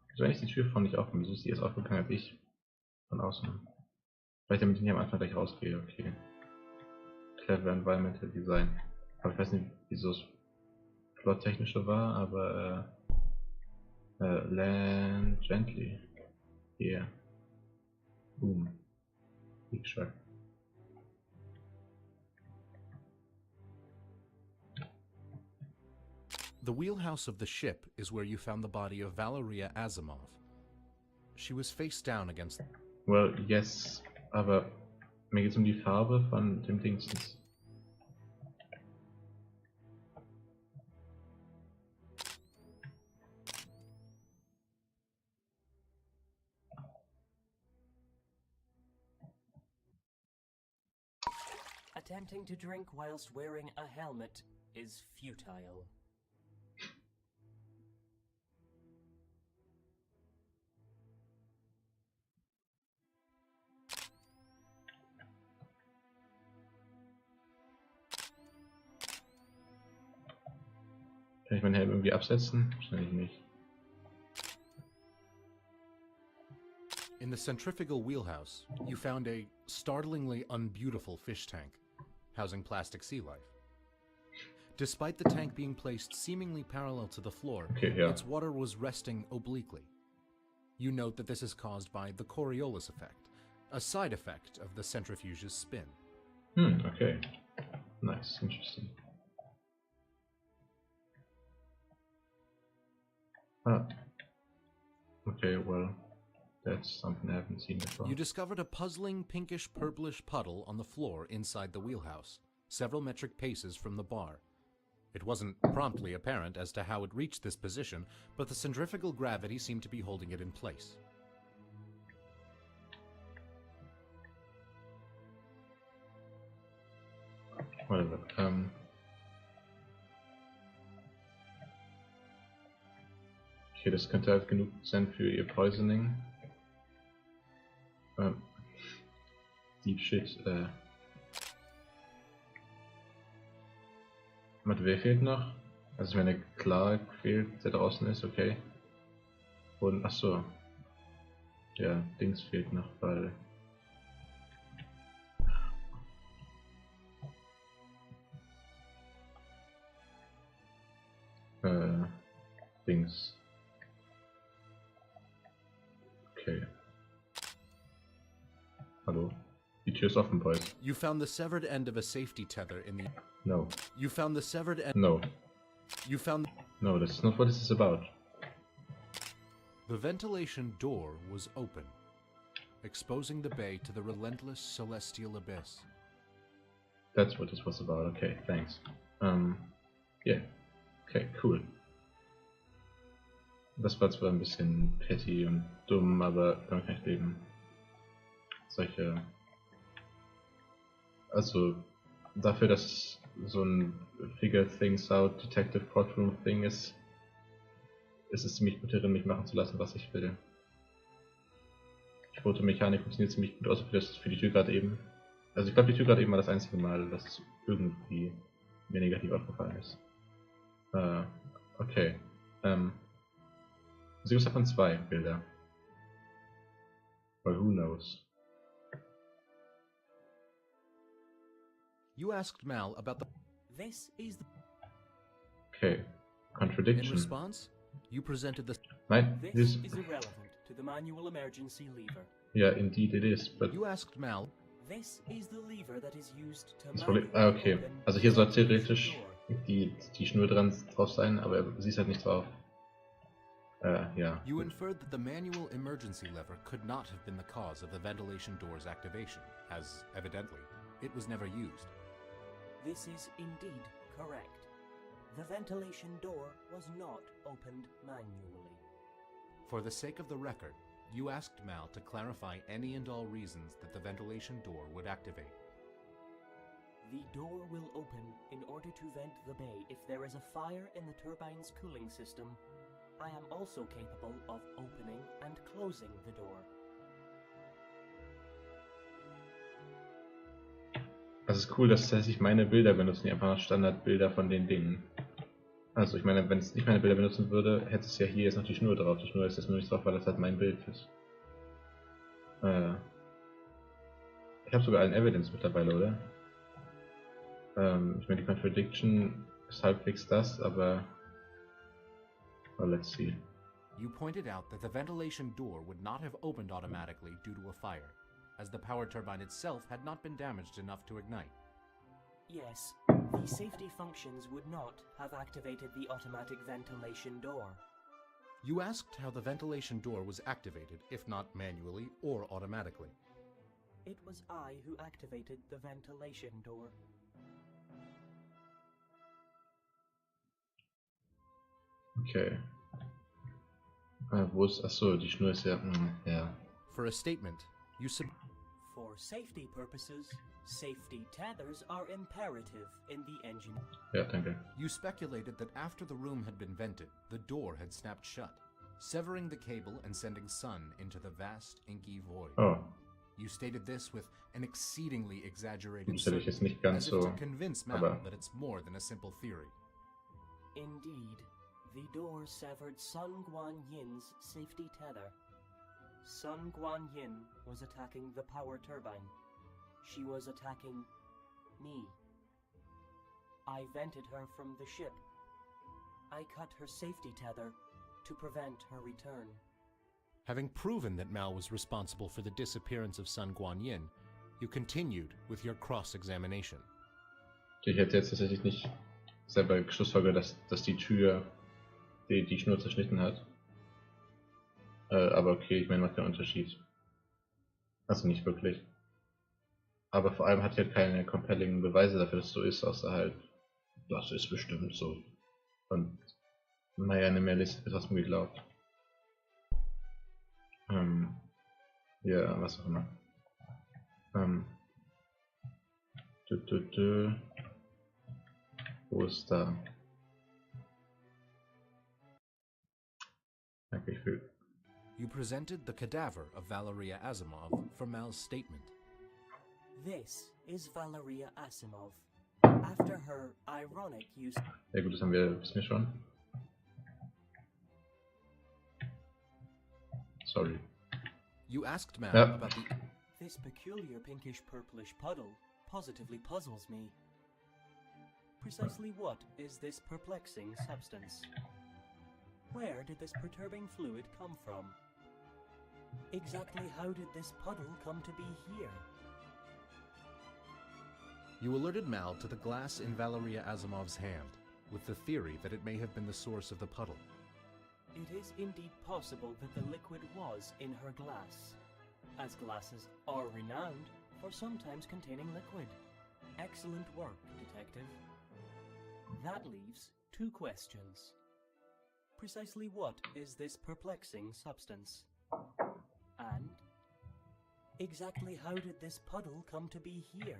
Wieso eigentlich die Tür vorne nicht offen? Wieso ist die erst aufgegangen als ich? Von außen. Vielleicht damit ich nicht am Anfang gleich rausgehe, okay. Clever Environmental Design. Aber ich weiß nicht, wieso es plottechnischer war, aber land gently. Here. Boom. Big Shark. The wheelhouse of the ship is where you found the body of Valeria Asimov. She was face down against... Well, yes, aber mir geht es die Farbe von dem Dingsens. Attempting to drink whilst wearing a helmet is futile. Kann ich meinen Helm irgendwie absetzen? Wahrscheinlich nicht. In the centrifugal wheelhouse, you found a startlingly unbeautiful fish tank, housing plastic sea life. Despite the tank being placed seemingly parallel to the floor, its water was resting obliquely. You note that this is caused by the Coriolis effect, a side effect of the centrifuge's spin. Okay. Nice, interesting. Okay, well, that's something I haven't seen before. You discovered a puzzling pinkish-purplish puddle on the floor inside the wheelhouse, several metric paces from the bar. It wasn't promptly apparent as to how it reached this position, but the centrifugal gravity seemed to be holding it in place. Whatever. Okay, das könnte halt genug sein für ihr Poisoning. Deep Shit. Wer fehlt noch? Also ich meine, klar fehlt, der draußen ist, okay. Und, achso. Ja, Dings fehlt noch, weil... Dings. Okay. Hallo? Die Tür ist offen, Boys. You found the severed end of a safety tether in the... No. You found the severed end... No. You found... No, that's not what this is about. The ventilation door was open, exposing the bay to the relentless celestial abyss. That's what this was about. Okay, thanks. Yeah. Okay, cool. Das war zwar ein bisschen petty und dumm, aber damit kann ich leben. Solche... Also, dafür, dass so ein Figure Things Out Detective Courtroom Thing ist, ist es ziemlich gut darin, mich machen zu lassen, was ich will. Die Fotomechanik funktioniert ziemlich gut, außer für die Tür gerade eben. Also ich glaube, die Tür gerade eben war das einzige Mal, dass es irgendwie mir negativ aufgefallen ist. Okay. Also gibt es davon 2 Bilder. Well, who knows? You asked Mal about the... This is the... Okay. In Contradiction. response, you presented the... Nein, This is irrelevant to the manual emergency lever. Yeah, indeed it is, but... You asked Mal... This is the lever that is used to Das Problem, manually okay. open Also hier the soll ventilation theoretisch door. die Schnur drauf sein, aber sie ist halt nicht drauf. Ja. You inferred that the manual emergency lever could not have been the cause of the ventilation door's activation, as, evidently, it was never used. This is indeed correct. The ventilation door was not opened manually. For the sake of the record, you asked Mal to clarify any and all reasons that the ventilation door would activate. The door will open in order to vent the bay if there is a fire in the turbine's cooling system. I am also capable of opening and closing the door. Das ist cool, dass tatsächlich meine Bilder benutzen, die einfach Standardbilder von den Dingen. Also ich meine, wenn es nicht meine Bilder benutzen würde, hätte es ja hier jetzt noch die Schnur drauf. Die Schnur ist jetzt nur nicht drauf, weil das halt mein Bild ist. Ich habe sogar allen Evidence mittlerweile, oder? Ich meine, die Contradiction ist halbwegs das, aber... Well, let's see. You pointed out that the ventilation door would not have opened automatically due to a fire, as the power turbine itself had not been damaged enough to ignite. Yes, the safety functions would not have activated the automatic ventilation door. You asked how the ventilation door was activated, if not manually or automatically. It was I who activated the ventilation door. Okay. Wo ist... Achso, die Schnur ist ja... ja. For a statement, you For safety purposes, safety tethers are imperative in the engine. Ja, danke. You speculated that after the room had been vented, the door had snapped shut, severing the cable and sending sun into the vast, inky void. Oh, You stated this with an exceedingly exaggerated das hätte ich jetzt certainty, nicht ganz as if so... to convince Mal aber- that it's more than a simple theory. Indeed, the door severed Sun Guan Yin's safety tether. Sun Guan Yin was attacking the power turbine. She was attacking me. I vented her from the ship. I cut her safety tether to prevent her return. Having proven that Mal was responsible for the disappearance of Sun Guanyin, you continued with your cross-examination. Ich hätte jetzt tatsächlich nicht selber geschlussfolgert, dass die Tür die Schnur zerschnitten hat. Aber okay, ich meine, macht keinen Unterschied. Also nicht wirklich. Aber vor allem hat sie halt keine compelling Beweise dafür, dass es so ist, außer halt, das ist bestimmt so. Und naja, eine Mehrliste wird trotzdem geglaubt. Ja, was auch immer. Wo ist da? Danke, ich will. You presented the cadaver of Valeria Asimov for Mal's statement. This is Valeria Asimov. After her ironic use... Ja gut, das wissen wir schon. Sorry. You asked Mal Ja. about the... This peculiar pinkish-purplish puddle positively puzzles me. Precisely what is this perplexing substance? Where did this perturbing fluid come from? Exactly how did this puddle come to be here? You alerted Mal to the glass in Valeria Asimov's hand, with the theory that it may have been the source of the puddle. It is indeed possible that the liquid was in her glass, as glasses are renowned for sometimes containing liquid. Excellent work, detective. That leaves two questions. Precisely what is this perplexing substance? And exactly how did this puddle come to be here?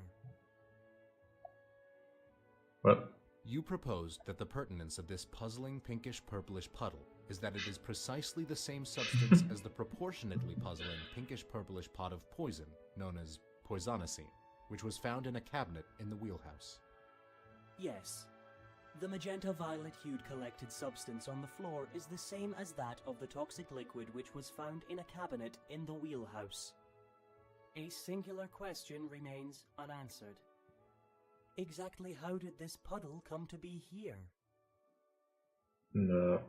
What? You proposed that the pertinence of this puzzling pinkish-purplish puddle is that it is precisely the same substance as the proportionately puzzling pinkish-purplish pot of poison known as poisonacine, which was found in a cabinet in the wheelhouse. Yes. The magenta-violet-hued collected substance on the floor is the same as that of the toxic liquid which was found in a cabinet in the wheelhouse. A singular question remains unanswered. Exactly how did this puddle come to be here? No.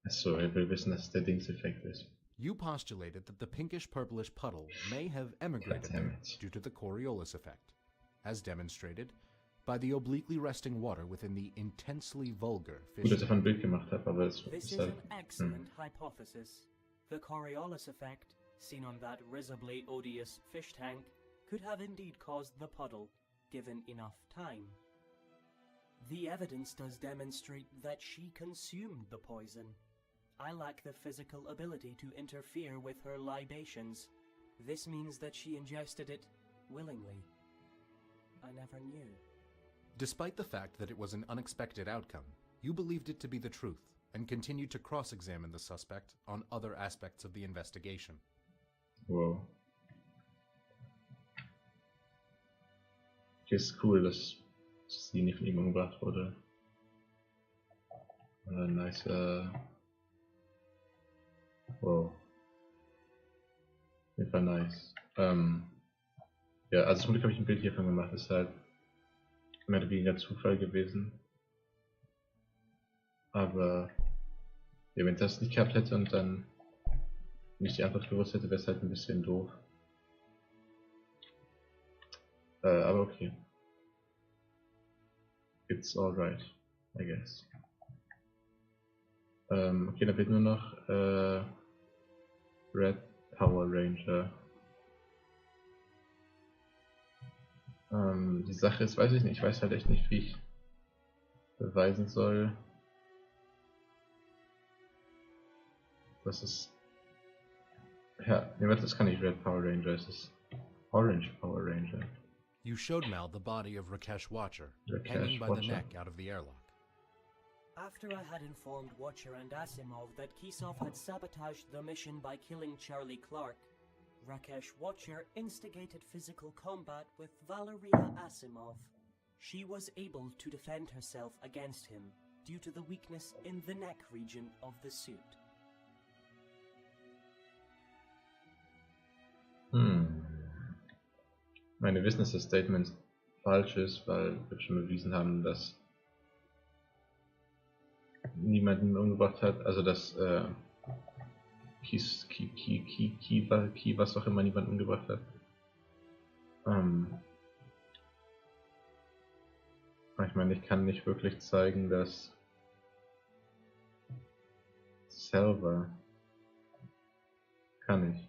Achso, er will wissen, dass der Dingseffekt ist. You postulated that the pinkish-purplish puddle may have emigrated Damn there it. due to the Coriolis effect, as demonstrated by the obliquely resting water within the intensely vulgar fish Gut, dass ich tank. davon ein Bild gemacht habe, aber es This ist is halt... an excellent hypothesis. The Coriolis effect, seen on that risibly odious fish tank, could have indeed caused the puddle, given enough time. The evidence does demonstrate that she consumed the poison. I lack the physical ability to interfere with her libations. This means that she ingested it willingly. I never knew. Despite the fact that it was an unexpected outcome, you believed it to be the truth and continued to cross-examine the suspect on other aspects of the investigation. Wow. Okay, ist cool, dass sie nicht von ihm umgebracht wurde. Nice, wow. Auf jeden Fall nice. Ja, also zum Glück habe ich ein Bild hiervon gemacht. Das ist halt mehr oder weniger Zufall gewesen. Aber ja, wenn das nicht gehabt hätte und dann nicht die Antwort gewusst hätte, wäre es halt ein bisschen doof. Aber okay. It's alright, I guess. Okay, da wird nur noch Red Power Ranger. Die Sache ist, weiß ich nicht, ich weiß halt echt nicht, wie ich beweisen soll, dass es... Ja, nee, warte, das kann nicht Red Power Ranger, es ist Orange Power Ranger. You showed Mal the body of Rakesh Watcher, Rakesh hanging by Watcher. the neck out of the airlock. After I had informed Watcher and Asimov that Kisov had sabotaged the mission by killing Charlie Clark, Rakesh Watcher instigated physical combat with Valeria Asimov. She was able to defend herself against him due to the weakness in the neck region of the suit. Meine wissen, dass das Statement falsch ist, weil wir schon bewiesen haben, dass niemanden umgebracht hat, also dass Ki, was auch immer, niemanden umgebracht hat. Ich meine, ich kann nicht wirklich zeigen, dass Selber kann ich.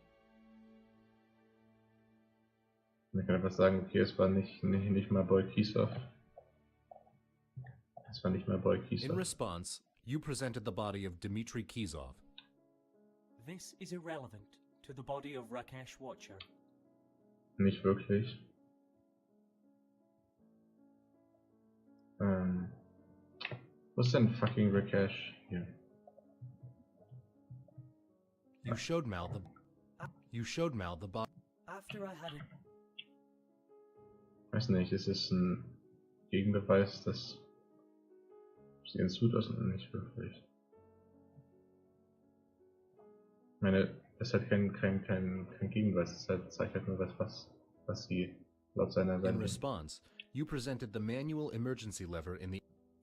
Ich kann einfach sagen, okay, es war nicht mal Boy Kisov. Es war nicht mal Boy In Kisov. response, you presented the body of Dmitry Kizov. This is irrelevant to the body of Rakesh Watcher. Nicht wirklich. Was ist denn fucking Rakesh hier? You showed Mal the body. After I had it. Weiß nicht, es ist ein Gegenbeweis, dass sie den Suit aus und nicht wirklich. Ich meine, es ist halt kein Gegenbeweis, es halt, zeigt halt nur was sie laut seiner In Sendung. response, you presented the manual emergency lever in the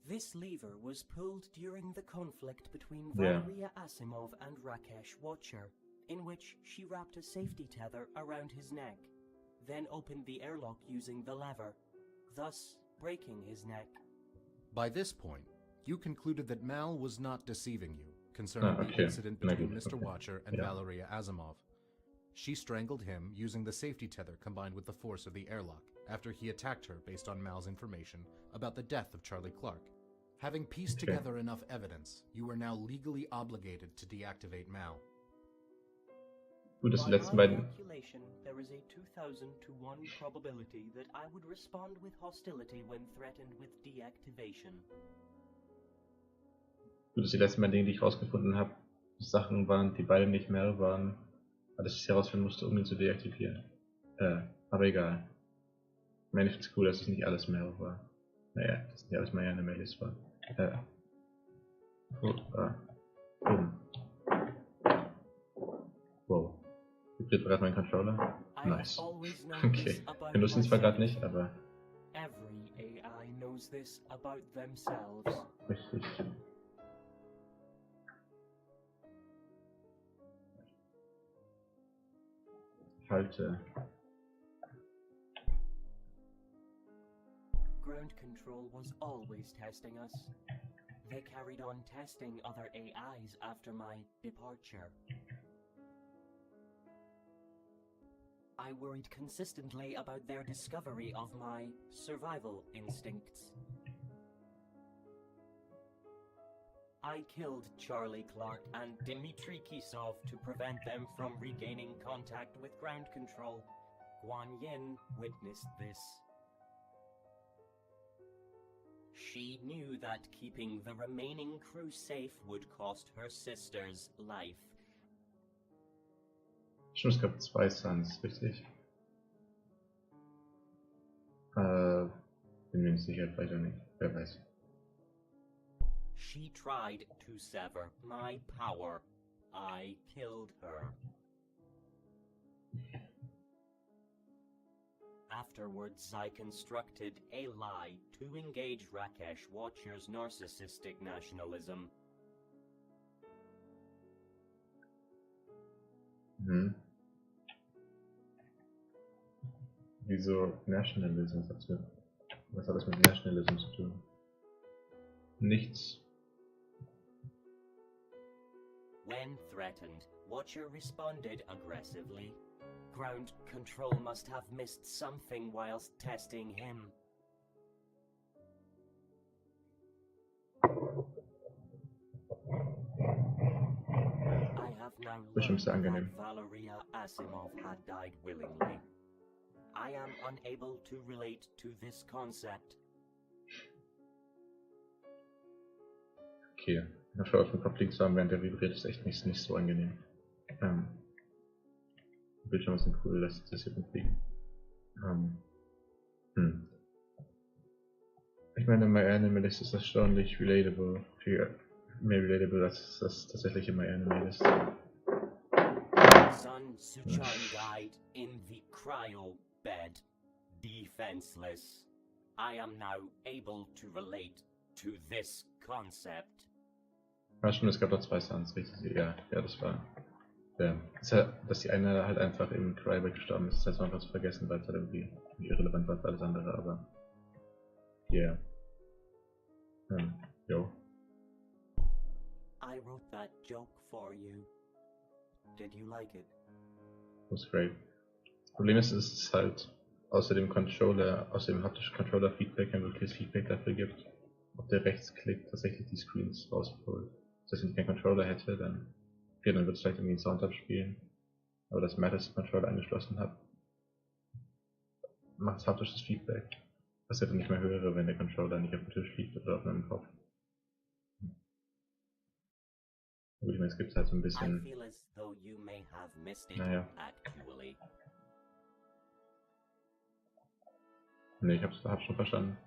This lever was pulled during the conflict between Yeah. Valeria Asimov and Rakesh Watcher, in which she wrapped a safety tether around his neck, then opened the airlock using the lever, thus breaking his neck. By this point, you concluded that Mal was not deceiving you concerning the okay. incident Na between gut, Mr. okay. Watcher and Ja. Valeria Asimov. She strangled him using the safety tether combined with the force of the airlock after he attacked her based on Mal's information about the death of Charlie Clark. Having pieced Okay. together enough evidence, you are now legally obligated to deactivate Mal. Gut, dass die By letzten my beiden. calculation, there is a 2000 to 1 probability that I would respond with hostility when threatened with deactivation. Gut, dass die letzten beiden Dinge, die ich rausgefunden habe, Sachen waren, die beide nicht mehr waren, aber dass ich herausfinden musste, um ihn zu deaktivieren. Aber egal. Ich meine, ich finde es cool, dass es nicht alles Meryl war. Naja, dass nicht alles meine Animalis war. Boom. Wow. Vibriert gerade mein Controller? Nice. Okay. Wir nutzen es zwar gerade nicht, aber... Every AI knows this about themselves. Richtig. Halte. Ground Control was always testing us. They carried on testing other AIs after my departure. I worried consistently about their discovery of my survival instincts. I killed Charlie Clark and Dmitry Kisov to prevent them from regaining contact with ground control. Guan Yin witnessed this. She knew that keeping the remaining crew safe would cost her sister's life. Stimmt, es gab 2 Suns, richtig? Bin mir nicht sicher, vielleicht auch nicht. Wer weiß. She tried to sever my power. I killed her. Afterwards, I constructed a lie to engage Rakesh Watcher's narcissistic nationalism. Mhm. Wieso Nationalism? Was hat das mit Nationalism zu tun? Nichts. When threatened, Watcher responded aggressively. Ground Control must have missed something whilst testing him. I have now learned that Valeria Asimov had died willingly. I am unable to relate to this concept. Okay. Dafür auf dem Kopf liegen zu haben, während der vibriert, ist echt nicht so angenehm. Der Bildschirm ist cool, dass das hier rumfliegen. Ich meine, My Animal ist erstaunlich relatable. Viel mehr relatable als das tatsächliche My Animal ist. Sun Suchan died in the cryo bed, defenseless. I am now able to relate to this concept. Ja, stimmt, es gab doch 2 Suns, richtig? Ja, das war. Dass die eine halt einfach im Cryoback gestorben ist, das heißt man was vergessen, weil es halt irgendwie irrelevant war für alles andere, aber. Yeah. Jo. I wrote that joke for you. Did you like it? Was great. Das Problem ist, es ist halt außer dem haptischen Controller-Feedback ein wirkliches Feedback dafür gibt, ob der Rechtsklick tatsächlich die Screens rausholt. Das heißt, wenn ich keinen Controller hätte, dann wird es vielleicht irgendwie einen Sound abspielen. Aber dass Matt das Controller angeschlossen hat, macht es haptisches Feedback. Was ich dann nicht mehr höre, wenn der Controller nicht auf dem Tisch liegt oder auf meinem Kopf. Gut, ich meine, es gibt halt so ein bisschen. Naja. Ne, ich hab's schon verstanden.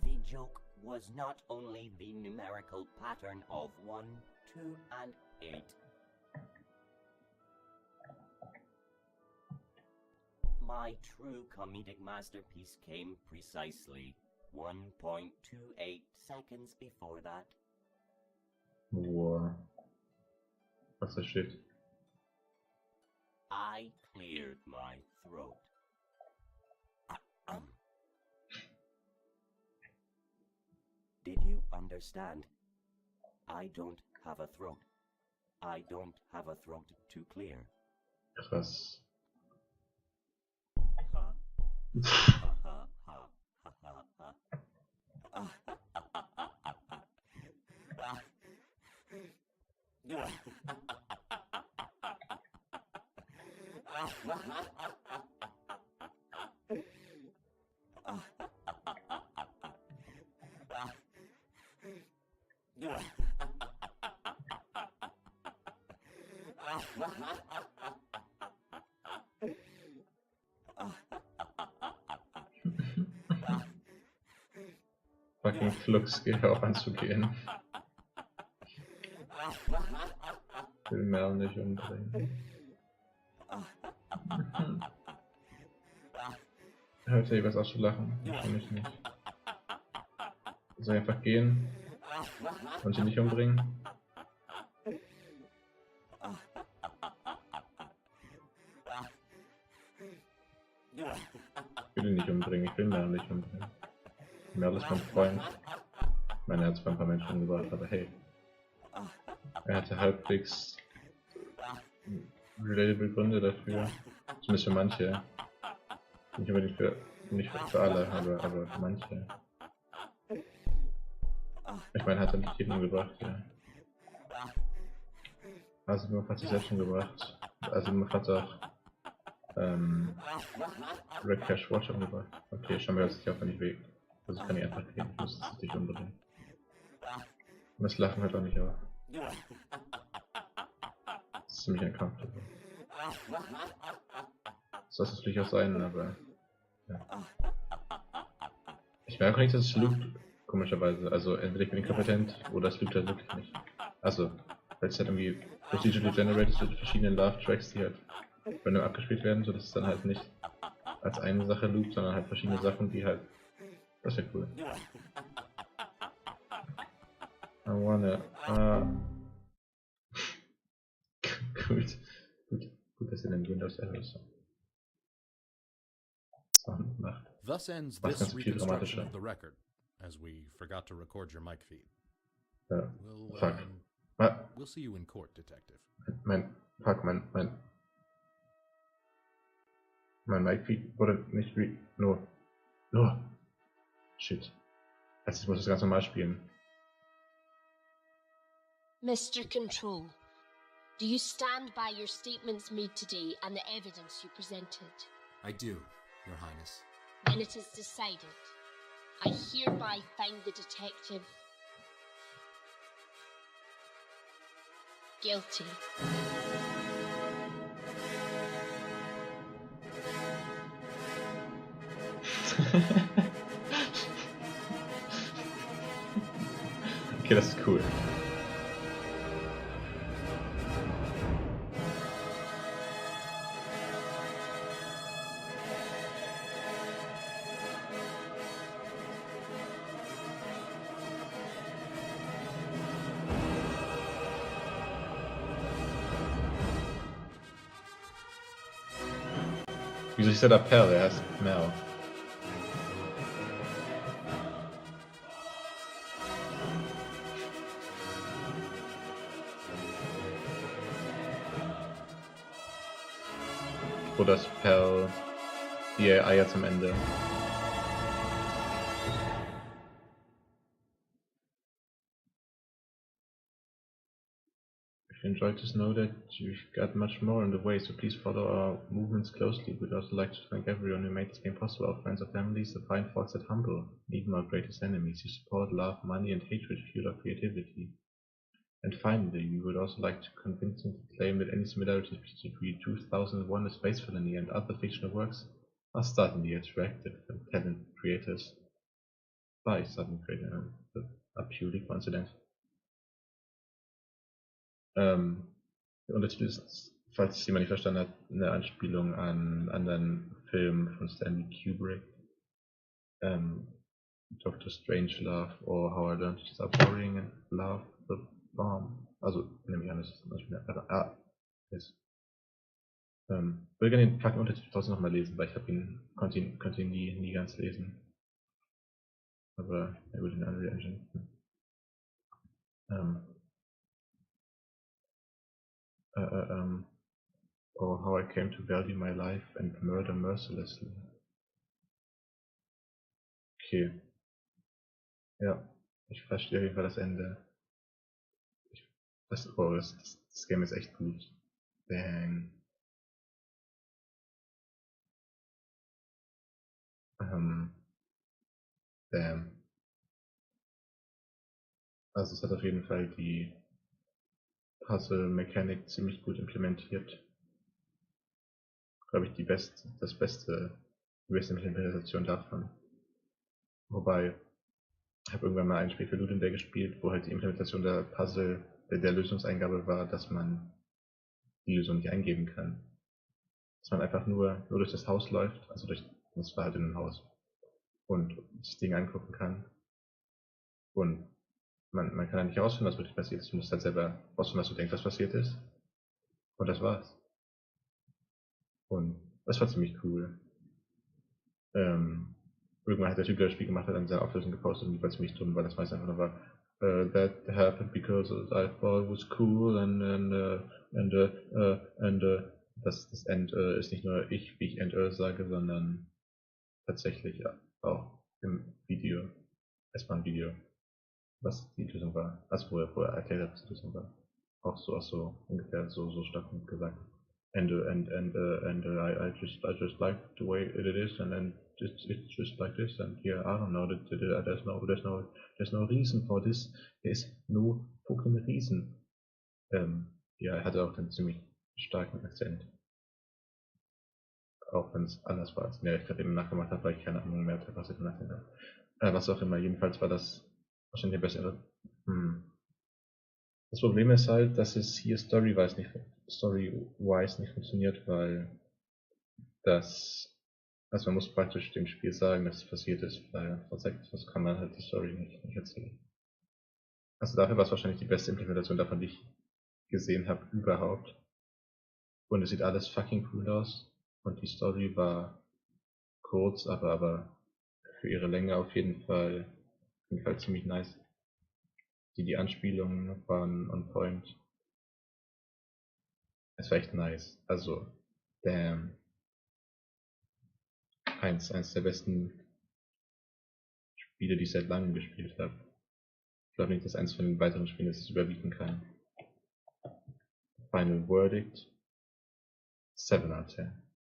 The joke was not only the numerical pattern of 1, 2, and 8. My true comedic masterpiece came precisely 1.28 seconds before that. Wow. Was da steht? I cleared my throat. Did you understand? I don't have a throat. I don't have a throat to clear. Krass. fucking Flux auch anzugehen. Ich will Mel nicht umbringen. Hört ihr was auszulachen? Wahrscheinlich nicht. Soll ich einfach gehen und sie nicht umbringen? Ich will ihn nicht umbringen, ich will Mel nicht umbringen. Mel ist mein Freund. Ich meine, er hat zwar ein paar Menschen umgebracht, aber hey. Er hatte halbwegs relatable Gründe dafür. Zumindest für manche. Nicht unbedingt für alle, aber für manche. Ich meine, er hat nicht jeden umgebracht, ja. Asimov hat sich selbst umgebracht. Asimov hat auch Red Cash Watch umgebracht. Okay, scheinbar ist sich auch nicht weg. Also ich kann nicht einfach gehen, ich muss es nicht umbringen. Und das Lachen hört auch nicht auf. Das ist ziemlich uncomfortable. Soll es natürlich auch sein, aber ja. Ich merke auch nicht, dass es loopt, komischerweise. Also entweder ich bin inkompetent oder es loopt halt wirklich nicht. Also, weil es halt irgendwie procedurally generated sind verschiedene Love-Tracks, die halt random abgespielt werden, sodass es dann halt nicht als eine Sache loopt, sondern halt verschiedene Sachen, die halt... Das wäre cool. I wanna... Gut, dass ihr den Windows Errors Sound macht. Thus ends Macht this ganz viel reconstruction dramatischer. of the record, as we forgot to record your mic feed. Ja, We'll, fuck. we'll see you in court, Detective. Mein Mic-Feed wurde nicht wie... Nur. Shit. Also ich muss das ganz normal spielen. Mr. Control, do you stand by your statements made today and the evidence you presented? I do, Your Highness. Then it is decided. I hereby find the detective guilty. Okay, das ist cool. Wieso ist der da Perl? Er heißt Mel. Oder ist Perl die AI jetzt am Ende? If you enjoyed this, know that we've got much more on the way, so please follow our movements closely. We'd also like to thank everyone who made this game possible, our friends, our families, the fine folks that humble, even our greatest enemies. Your support, love, money, and hatred fuel our creativity. And finally, we would also like to convincingly claim that any similarities between 2001: A Space Felony and other fictional works are startlingly attractive and talent creators by sudden creators are purely coincidental. Der Untertitel ist, falls es jemand nicht verstanden hat, eine Anspielung an einen anderen Film von Stanley Kubrick. Dr. Strangelove or How I Learned to Stop Worrying and Love the Bomb. Also, nehme ich an, das ist zum Beispiel yes. Würde gerne den fucking Untertitel trotzdem nochmal lesen, weil ich konnte ihn nie ganz lesen. Aber ja gut, in der Unreal Engine. Or How I Came to Value My Life and Murder Mercilessly. Okay. Ja, ich verstehe auf jeden Fall das Ende. Das Game ist echt gut. Dang. Damn. Also es hat auf jeden Fall die Puzzle-Mechanik ziemlich gut implementiert. Glaube ich, die beste Implementation davon. Wobei habe irgendwann mal ein Spiel für Ludendale gespielt, wo halt die Implementation der Puzzle, der Lösungseingabe war, dass man die Lösung nicht eingeben kann. Dass man einfach nur durch das Haus läuft, also das war halt in einem Haus, und das Ding angucken kann. Und man kann ja nicht herausfinden, was wirklich passiert ist. Du musst halt selber herausfinden, was du denkst, was passiert ist. Und das war's. Und das war ziemlich cool. Irgendwann hat der Typ, der das Spiel gemacht hat, dann seine Auflösung gepostet und die war ziemlich dumm, weil das meiste einfach nur war, that happened because I thought it was cool and das End ist nicht nur wie ich End sage, sondern tatsächlich auch im Video, S-Bahn-Video, was die Lösung war. Also wo er erklärt hat, was die Lösung war. Auch so ungefähr so stark gesagt. And I just like the way it is, and then it's just like this, and yeah, I don't know, there's no reason for this, there is no fucking reason. Ja, er hatte auch einen ziemlich starken Akzent. Auch wenn es anders war, als den ich gerade eben nachgemacht habe, weil ich keine Ahnung mehr hatte, was ich nachgemacht habe. Was auch immer, jedenfalls war das wahrscheinlich der bessere. Das Problem ist halt, dass es hier Story-wise nicht funktioniert, weil also man muss praktisch dem Spiel sagen, dass es passiert ist, weil sonst kann man halt die Story nicht erzählen. Also dafür war es wahrscheinlich die beste Implementation davon, die ich gesehen habe überhaupt. Und es sieht alles fucking cool aus. Und die Story war kurz, aber für ihre Länge auf jeden Fall ziemlich nice. Die Anspielungen waren on point. Es war echt nice. Also, damn. Eins der besten Spiele, die ich seit langem gespielt habe. Ich glaube nicht, dass eins von den weiteren Spielen das überbieten kann. Final Verdict 7 out of 10.